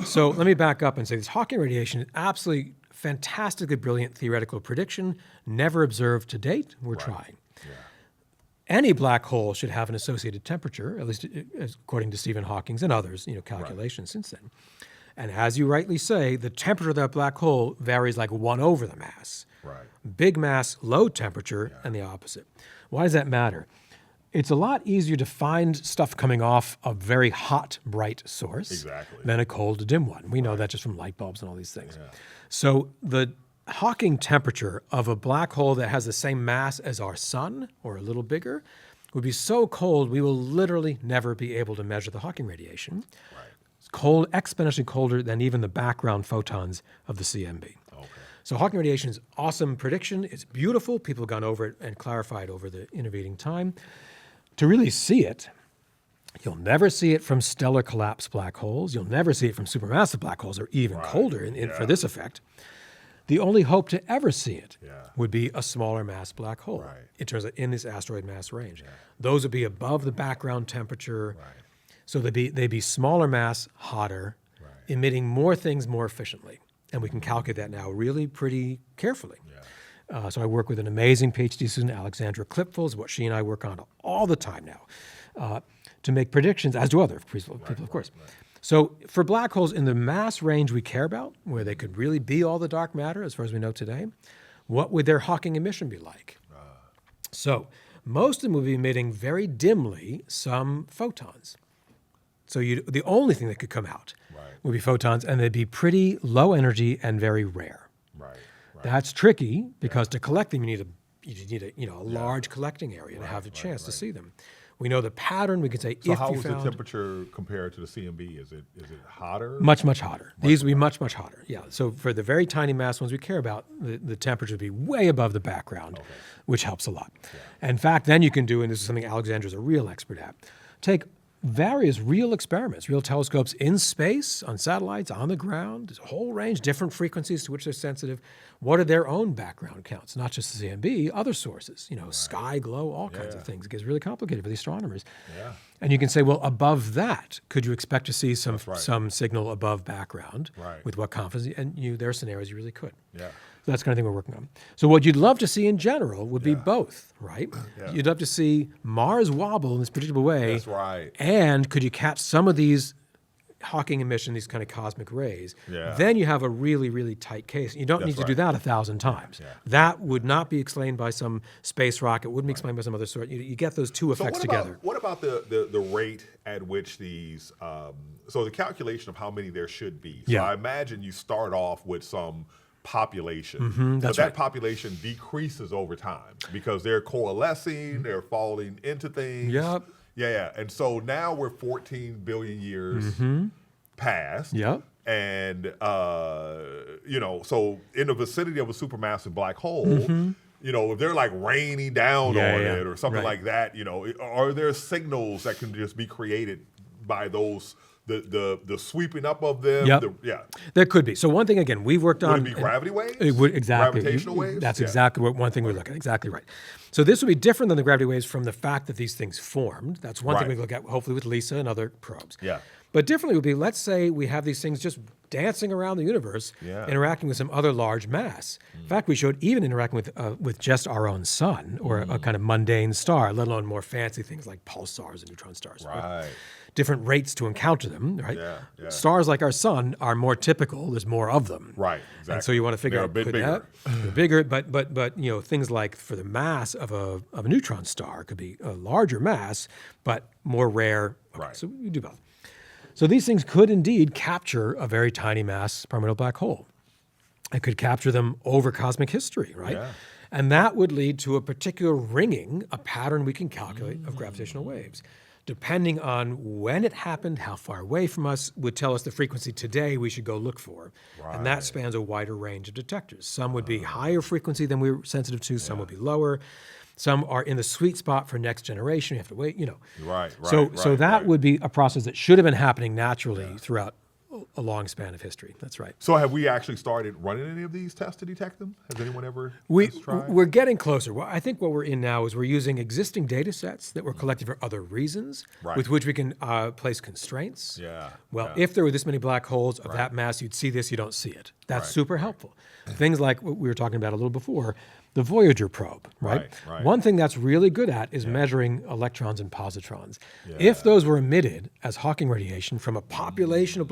[SPEAKER 2] So let me back up and say this Hawking radiation is absolutely fantastically brilliant theoretical prediction, never observed to date. We're trying. Any black hole should have an associated temperature, at least according to Stephen Hawking's and others, calculations since then. And as you rightly say, the temperature of that black hole varies like 1 over the mass. Right. Big mass, low temperature, and the opposite. Why does that matter? It's a lot easier to find stuff coming off a very hot, bright source than a cold, dim one. We know that just from light bulbs and all these things. Yeah. So the Hawking temperature of a black hole that has the same mass as our sun or a little bigger would be so cold we will literally never be able to measure the Hawking radiation.
[SPEAKER 1] Right.
[SPEAKER 2] It's cold, exponentially colder than even the background photons of the CMB.
[SPEAKER 1] Okay.
[SPEAKER 2] So Hawking radiation is awesome prediction. It's beautiful. People have gone over it and clarified over the intervening time. To really see it, you'll never see it from stellar collapse black holes. You'll never see it from supermassive black holes, or even colder for this effect. The only hope to ever see it would be a smaller mass black hole.
[SPEAKER 1] Right.
[SPEAKER 2] It turns out in this asteroid mass range. Yeah. Those would be above the background temperature. Right. So they'd be smaller mass, hotter, emitting more things more efficiently. And we can calculate that now really pretty carefully. Yeah. So I work with an amazing PhD student, Alexandra Klipfel, is what she and I work on all the time now, to make predictions, as do other people, of course. Right. So for black holes in the mass range we care about, where they could really be all the dark matter, as far as we know today, what would their Hawking emission be like? So most of them would be emitting very dimly some photons. So the only thing that could come out would be photons, and they'd be pretty low energy and very rare. Right. That's tricky because to collect them, you need a large collecting area to have a chance to see them. We know the pattern. We can say
[SPEAKER 1] so
[SPEAKER 2] if
[SPEAKER 1] how
[SPEAKER 2] you
[SPEAKER 1] is
[SPEAKER 2] found...
[SPEAKER 1] the temperature compared to the CMB? Is it hotter?
[SPEAKER 2] Much hotter. These would be much hotter. Yeah. So for the very tiny mass ones we care about, the temperature would be way above the background, which helps a lot. Yeah. In fact, then you can do, and this is something Alexandra's a real expert at, take various real experiments, real telescopes in space, on satellites, on the ground. There's a whole range, different frequencies to which they're sensitive. What are their own background counts? Not just the CMB, other sources, sky glow, all kinds of things. It gets really complicated for the astronomers. Yeah. And you can say, well, above that, could you expect to see some signal above background? Right. With what confidence? And there are scenarios you really could. Yeah. So that's the kind of thing we're working on. So what you'd love to see in general would be both, right? Yeah. You'd love to see Mars wobble in this predictable way.
[SPEAKER 1] That's right.
[SPEAKER 2] And could you catch some of these Hawking emission, these kind of cosmic rays? Yeah. Then you have a really, really tight case. You don't need to do that 1,000 times. Yeah. That would not be explained by some space rocket. It wouldn't be explained by some other sort. You get those two effects together.
[SPEAKER 1] What about the rate at which these, so the calculation of how many there should be. So I imagine you start off with some population, but that population decreases over time because they're coalescing, they're falling into things. Yep. Yeah. And so now we're 14 billion years past. Yep. And, so in the vicinity of a supermassive black hole, if they're like raining down on it or something like that, are there signals that can just be created by those, the sweeping up of them?
[SPEAKER 2] Yep. There could be. So one thing, again, we've worked on...
[SPEAKER 1] Would it be gravity waves?
[SPEAKER 2] It would, exactly.
[SPEAKER 1] Gravitational waves?
[SPEAKER 2] That's exactly one thing we look at. Exactly right. So this would be different than the gravity waves from the fact that these things formed. That's one thing we look at, hopefully with LISA and other probes. Yeah. But differently would be, let's say we have these things just dancing around the universe, interacting with some other large mass. In fact, we showed even interacting with just our own sun or a kind of mundane star, let alone more fancy things like pulsars and neutron stars. Right. Different rates to encounter them, right? Yeah. Stars like our sun are more typical. There's more of them. Right, exactly. And so you want to figure out,
[SPEAKER 1] they're a bit bigger.
[SPEAKER 2] They're bigger, but things like for the mass of a neutron star could be a larger mass, but more rare. Okay, right. So we do both. So these things could indeed capture a very tiny mass primordial black hole. It could capture them over cosmic history, right? Yeah. And that would lead to a particular ringing, a pattern we can calculate of gravitational waves. Depending on when it happened, how far away from us, would tell us the frequency today we should go look for. Right. And that spans a wider range of detectors. Some would be higher frequency than we're sensitive to, some would be lower. Some are in the sweet spot for next generation. You have to wait,
[SPEAKER 1] Right.
[SPEAKER 2] So that would be a process that should have been happening naturally throughout a long span of history. That's right.
[SPEAKER 1] So have we actually started running any of these tests to detect them? Has anyone ever tried?
[SPEAKER 2] We're getting closer. Well, I think what we're in now is we're using existing data sets that were collected for other reasons with which we can place constraints. Yeah. Well, if there were this many black holes of that mass, you'd see this, you don't see it. That's super helpful. Things like what we were talking about a little before, the Voyager probe, right? One thing that's really good at is measuring electrons and positrons. Yeah. If those were emitted as Hawking radiation from a population of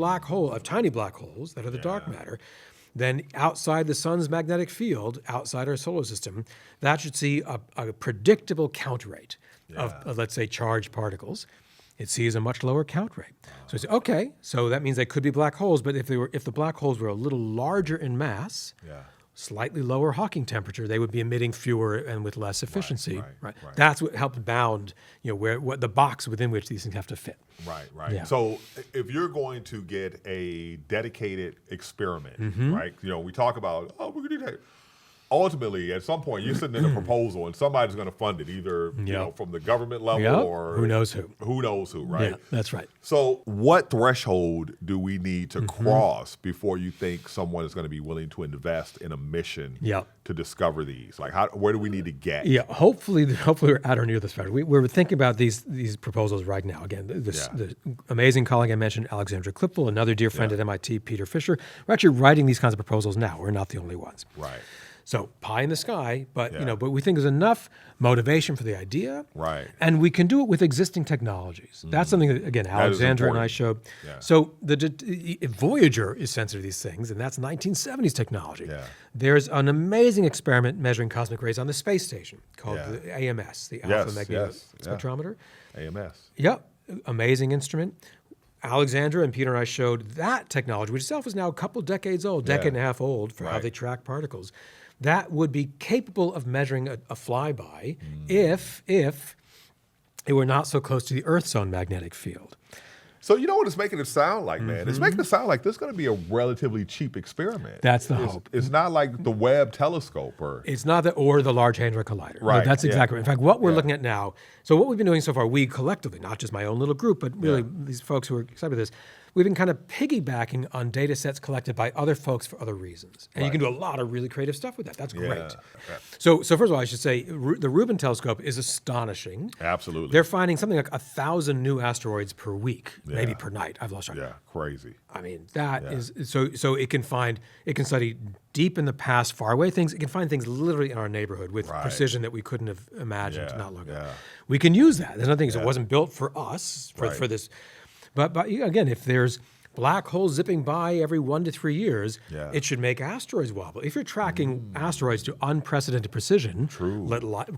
[SPEAKER 2] tiny black holes that are the dark matter, then outside the sun's magnetic field, outside our solar system, that should see a predictable count rate of, let's say, charged particles. It sees a much lower count rate. So it's okay, so that means they could be black holes, but if the black holes were a little larger in mass, slightly lower Hawking temperature, they would be emitting fewer and with less efficiency. Right.
[SPEAKER 1] Right.
[SPEAKER 2] That's what helped bound, what the box within which these things have to fit.
[SPEAKER 1] Right.
[SPEAKER 2] Yeah.
[SPEAKER 1] So if you're going to get a dedicated experiment,
[SPEAKER 2] Mm-hmm.
[SPEAKER 1] right? We talk about, we're going to do that. Ultimately, at some point, you're sitting in a proposal, and somebody's going to fund it, either from the government level or
[SPEAKER 2] who knows who.
[SPEAKER 1] Who knows who, right?
[SPEAKER 2] Yeah, that's right.
[SPEAKER 1] So, what threshold do we need to cross before you think someone is going to be willing to invest in a mission to discover these? Like, where do we need to get?
[SPEAKER 2] Yeah, hopefully we're at or near this threshold. We're thinking about these proposals right now. Again, the amazing colleague I mentioned, Alexandra Klippel, another dear friend at MIT, Peter Fisher. We're actually writing these kinds of proposals now. We're not the only ones.
[SPEAKER 1] Right.
[SPEAKER 2] So pie in the sky, but but we think there's enough motivation for the idea,
[SPEAKER 1] right?
[SPEAKER 2] And we can do it with existing technologies. That's something that, again, Alexandra and I showed.
[SPEAKER 1] Yeah.
[SPEAKER 2] So the Voyager is sensitive to these things, and that's 1970s technology.
[SPEAKER 1] Yeah.
[SPEAKER 2] There's an amazing experiment measuring cosmic rays on the space station called the AMS, the Alpha Magnetic Spectrometer.
[SPEAKER 1] AMS.
[SPEAKER 2] Yep, amazing instrument. Alexandra and Peter and I showed that technology, which itself is now a couple decades old, decade and a half old, for how they track particles. That would be capable of measuring a flyby if it were not so close to the Earth's own magnetic field.
[SPEAKER 1] So you know what it's making it sound like, man? It's making it sound like this is going to be a relatively cheap experiment.
[SPEAKER 2] That's the hope.
[SPEAKER 1] It's not like the Webb telescope
[SPEAKER 2] It's not or the Large Hadron Collider.
[SPEAKER 1] Right.
[SPEAKER 2] No, that's exactly right. In fact, what we're looking at now, so what we've been doing so far, we collectively, not just my own little group, but really these folks who are excited about this, we've been kind of piggybacking on data sets collected by other folks for other reasons. And you can do a lot of really creative stuff with that. That's great.
[SPEAKER 1] Yeah.
[SPEAKER 2] So first of all, I should say the Rubin telescope is astonishing.
[SPEAKER 1] Absolutely.
[SPEAKER 2] They're finding something like 1,000 new asteroids per week, maybe per night. I've lost track.
[SPEAKER 1] Yeah, crazy.
[SPEAKER 2] I mean, that is so it can study deep in the past, far away things. It can find things literally in our neighborhood with precision that we couldn't have imagined not looking at. We can use that. There's nothing. It wasn't built for us for this. But again, if there's black holes zipping by every 1 to 3 years, it should make asteroids wobble. If you're tracking asteroids to unprecedented precision,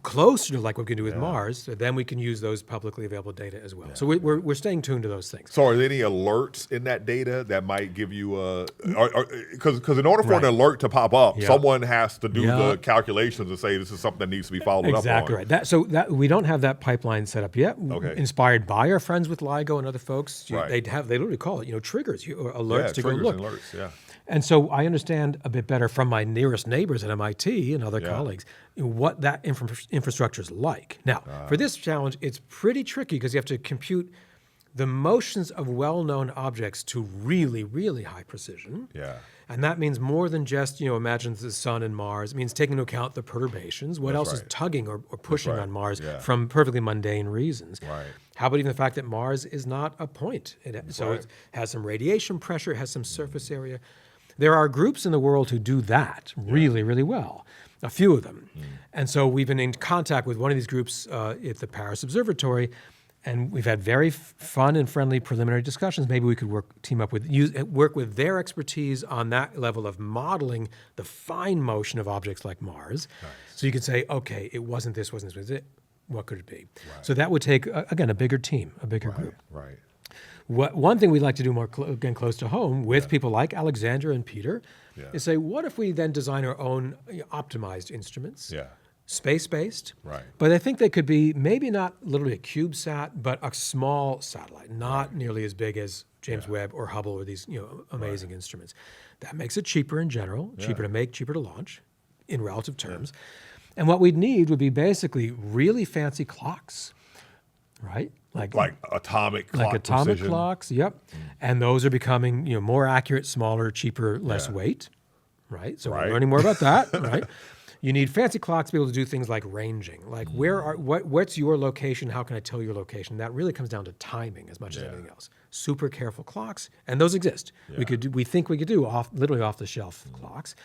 [SPEAKER 2] closer to like what we can do with Mars, then we can use those publicly available data as well. So we're staying tuned to those things.
[SPEAKER 1] So are there any alerts in that data that might give you because in order for an alert to pop up, someone has to do the calculations and say this is something that needs to be followed up on.
[SPEAKER 2] Exactly right. That we don't have that pipeline set up yet. Okay. Inspired by our friends with LIGO and other folks, they literally call it triggers, or alerts to go look.
[SPEAKER 1] Alerts,
[SPEAKER 2] And so I understand a bit better from my nearest neighbors at MIT and other colleagues what that infrastructure is like. Now, for this challenge, it's pretty tricky because you have to compute the motions of well-known objects to really, really high precision.
[SPEAKER 1] Yeah.
[SPEAKER 2] And that means more than just, imagine the sun and Mars. It means taking into account the perturbations. What else is tugging or pushing on Mars from perfectly mundane reasons?
[SPEAKER 1] Right.
[SPEAKER 2] How about even the fact that Mars is not a point? It has some radiation pressure, it has some surface area. There are groups in the world who do that really, really well, a few of them. And so we've been in contact with one of these groups at the Paris Observatory, and we've had very fun and friendly preliminary discussions. Maybe we could work with their expertise on that level of modeling the fine motion of objects like Mars. Nice. So you could say, okay, it wasn't this, was it? What could it be? Right. So that would take, again, a bigger team, a bigger group.
[SPEAKER 1] Right.
[SPEAKER 2] One thing we'd like to do more, close to home with people like Alexandra and Peter is say, what if we then design our own optimized instruments?
[SPEAKER 1] Yeah.
[SPEAKER 2] Space-based,
[SPEAKER 1] right?
[SPEAKER 2] But I think they could be maybe not literally a CubeSat, but a small satellite, not nearly as big as James Webb or Hubble or these amazing instruments. That makes it cheaper in general, cheaper to make, cheaper to launch, in relative terms. And what we'd need would be basically really fancy clocks, right? Like
[SPEAKER 1] atomic clock precision.
[SPEAKER 2] Clocks, And those are becoming more accurate, smaller, cheaper, less weight, right? So we're learning more about that, right? You need fancy clocks to be able to do things like ranging, like what's your location? How can I tell your location? That really comes down to timing as much as anything else. Super careful clocks, and those exist. We think we could do literally off the shelf clocks.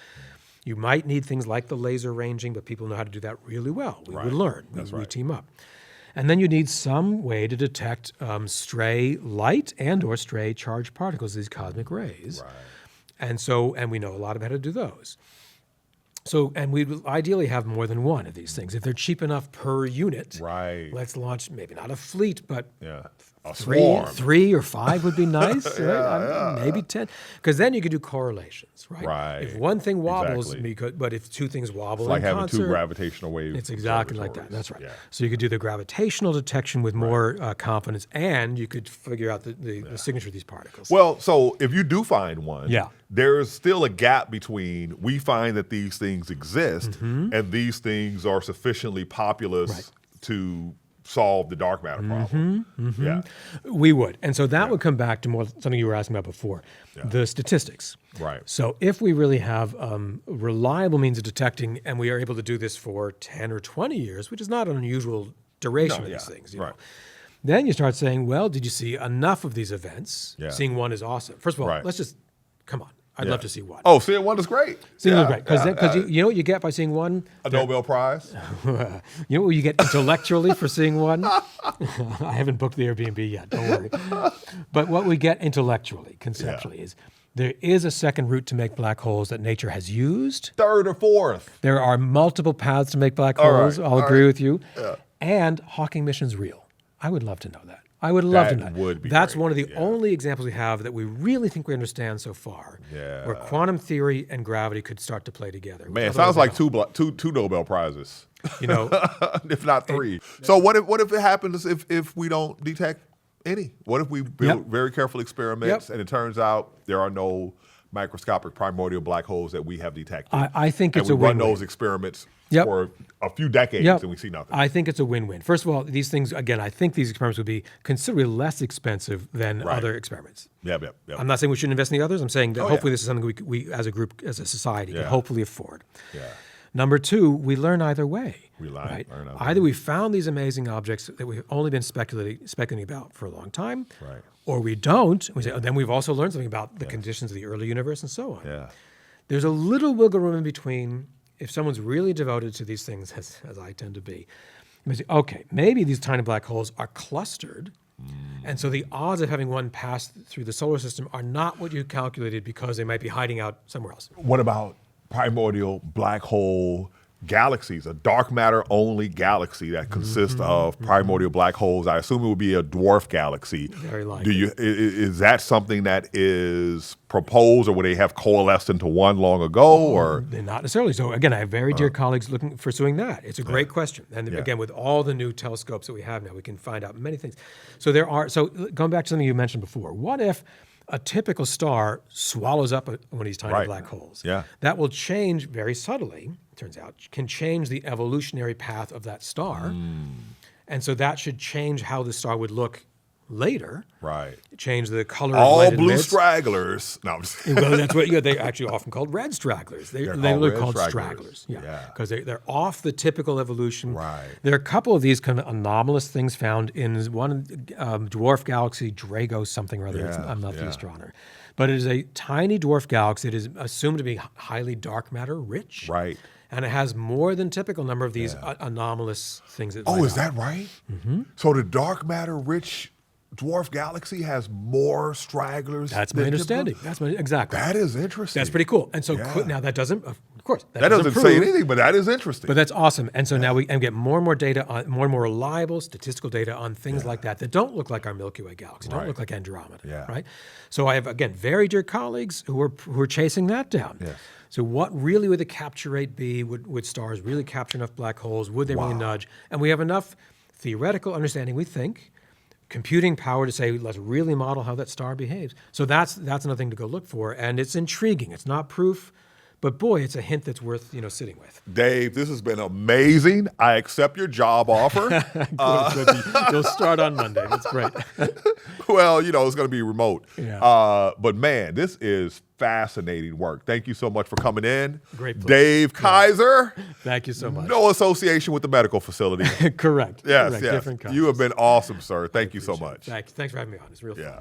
[SPEAKER 2] You might need things like the laser ranging, but people know how to do that really well. We would learn. We team up. And then you need some way to detect stray light and/or stray charged particles, these cosmic rays. Right. And we know a lot about how to do those. So, and we'd ideally have more than one of these things. If they're cheap enough per unit, let's launch maybe not a fleet, but
[SPEAKER 1] A swarm.
[SPEAKER 2] 3 or 5 would be nice, right? Maybe 10, because then you could do correlations, right?
[SPEAKER 1] Right.
[SPEAKER 2] If one thing wobbles,
[SPEAKER 1] Exactly.
[SPEAKER 2] but if 2 things wobble
[SPEAKER 1] It's like
[SPEAKER 2] in
[SPEAKER 1] having
[SPEAKER 2] concert,
[SPEAKER 1] 2 gravitational waves.
[SPEAKER 2] it's exactly like that. That's right.
[SPEAKER 1] Yeah.
[SPEAKER 2] So you could do the gravitational detection with more confidence, and you could figure out the signature of these particles.
[SPEAKER 1] Well, so if you do find one,
[SPEAKER 2] Yeah.
[SPEAKER 1] there's still a gap between we find that these things exist and these things are sufficiently populous to solve the dark matter problem. Yeah.
[SPEAKER 2] We would. And so that would come back to more something you were asking about before, the statistics.
[SPEAKER 1] Right.
[SPEAKER 2] So if we really have reliable means of detecting, and we are able to do this for 10 or 20 years, which is not an unusual duration of these things, you know, then you start saying, well, did you see enough of these events?
[SPEAKER 1] Yeah.
[SPEAKER 2] Seeing one is awesome. First of all, let's just, come on. I'd love to see one.
[SPEAKER 1] Oh, seeing one is great.
[SPEAKER 2] Seeing one is great. Because you know what you get by seeing one?
[SPEAKER 1] A Nobel Prize.
[SPEAKER 2] You know what you get intellectually for seeing one? I haven't booked the Airbnb yet, don't worry. But what we get intellectually, conceptually, is there is a second route to make black holes that nature has used.
[SPEAKER 1] 3rd or 4th.
[SPEAKER 2] There are multiple paths to make black holes.
[SPEAKER 1] right,
[SPEAKER 2] I'll agree with you.
[SPEAKER 1] Yeah.
[SPEAKER 2] And Hawking mission's real. I would love to know that. I would love to know.
[SPEAKER 1] That would be
[SPEAKER 2] That's
[SPEAKER 1] great,
[SPEAKER 2] one of the only examples we have that we really think we understand so far, where quantum theory and gravity could start to play together.
[SPEAKER 1] Man, it sounds like two Nobel Prizes.
[SPEAKER 2] You know,
[SPEAKER 1] if not 3. So what if it happens if we don't detect any? What if we build very careful experiments and it turns out there are no microscopic primordial black holes that we have detected?
[SPEAKER 2] I think it's
[SPEAKER 1] and
[SPEAKER 2] a
[SPEAKER 1] we run
[SPEAKER 2] win-win.
[SPEAKER 1] those experiments for a few decades and we see nothing.
[SPEAKER 2] I think it's a win-win. First of all, these things, again, I think these experiments would be considerably less expensive than other experiments.
[SPEAKER 1] Yep.
[SPEAKER 2] I'm not saying we shouldn't invest in the others. I'm saying that hopefully this is something we as a group, as a society, can hopefully afford.
[SPEAKER 1] Yeah.
[SPEAKER 2] Number 2, we learn either way.
[SPEAKER 1] We learn either
[SPEAKER 2] Either we found these amazing objects that we've only been speculating about for a long time, or we don't. And we say, then we've also learned something about the conditions of the early universe and so on.
[SPEAKER 1] Yeah.
[SPEAKER 2] There's a little wiggle room in between. If someone's really devoted to these things, as I tend to be, you may say, okay, maybe these tiny black holes are clustered, and so the odds of having one pass through the solar system are not what you calculated because they might be hiding out somewhere else.
[SPEAKER 1] What about primordial black hole galaxies, a dark matter only galaxy that consists of primordial black holes? I assume it would be a dwarf galaxy.
[SPEAKER 2] Very likely.
[SPEAKER 1] Is that something that is proposed, or would they have coalesced into one long ago? Or
[SPEAKER 2] They're not necessarily. So again, I have very dear colleagues pursuing that. It's a great question. And again, with all the new telescopes that we have now, we can find out many things. So going back to something you mentioned before, what if a typical star swallows up one of these tiny black holes?
[SPEAKER 1] Yeah.
[SPEAKER 2] That will change very subtly, it turns out, can change the evolutionary path of that star. And so that should change how the star would look later.
[SPEAKER 1] Right.
[SPEAKER 2] Change the color
[SPEAKER 1] All
[SPEAKER 2] of light it
[SPEAKER 1] blue
[SPEAKER 2] emits.
[SPEAKER 1] stragglers. No, I'm just
[SPEAKER 2] Well, that's what they're actually often called red stragglers. They're called
[SPEAKER 1] red
[SPEAKER 2] stragglers.
[SPEAKER 1] Yeah.
[SPEAKER 2] Because they're off the typical evolution.
[SPEAKER 1] Right.
[SPEAKER 2] There are a couple of these kind of anomalous things found in one dwarf galaxy, Drago something or other. I'm not the astronomer. But it is a tiny dwarf galaxy. It is assumed to be highly dark matter rich.
[SPEAKER 1] Right.
[SPEAKER 2] And it has more than typical number of these anomalous things.
[SPEAKER 1] Oh, is that right? So the dark matter rich dwarf galaxy has more stragglers.
[SPEAKER 2] That's my understanding. Exactly.
[SPEAKER 1] That is interesting.
[SPEAKER 2] That's pretty cool. And so now that doesn't, of course,
[SPEAKER 1] that doesn't
[SPEAKER 2] prove,
[SPEAKER 1] say anything, but that is interesting.
[SPEAKER 2] But that's awesome. And so now we get more and more data, more and more reliable statistical data on things like that don't look like our Milky Way galaxy, don't look like Andromeda, right? So I have, again, very dear colleagues who are chasing that down.
[SPEAKER 1] Yes.
[SPEAKER 2] So what really would the capture rate be? Would stars really capture enough black holes? Would they really nudge? And we have enough theoretical understanding, we think, computing power to say, let's really model how that star behaves. So that's another thing to go look for. And it's intriguing. It's not proof, but boy, it's a hint that's worth sitting with.
[SPEAKER 1] Dave, this has been amazing. I accept your job offer.
[SPEAKER 2] Good. You'll start on Monday. That's great.
[SPEAKER 1] Well, it's going to be remote.
[SPEAKER 2] Yeah.
[SPEAKER 1] But man, this is fascinating work. Thank you so much for coming in.
[SPEAKER 2] Great pleasure.
[SPEAKER 1] Dave Kaiser.
[SPEAKER 2] Thank you so much.
[SPEAKER 1] No association with the medical facility.
[SPEAKER 2] Correct.
[SPEAKER 1] Yes,
[SPEAKER 2] Correct.
[SPEAKER 1] yes.
[SPEAKER 2] Different kinds.
[SPEAKER 1] You have been awesome, sir. Thank you so much.
[SPEAKER 2] Thanks for having me on. It's real fun.
[SPEAKER 1] Yeah.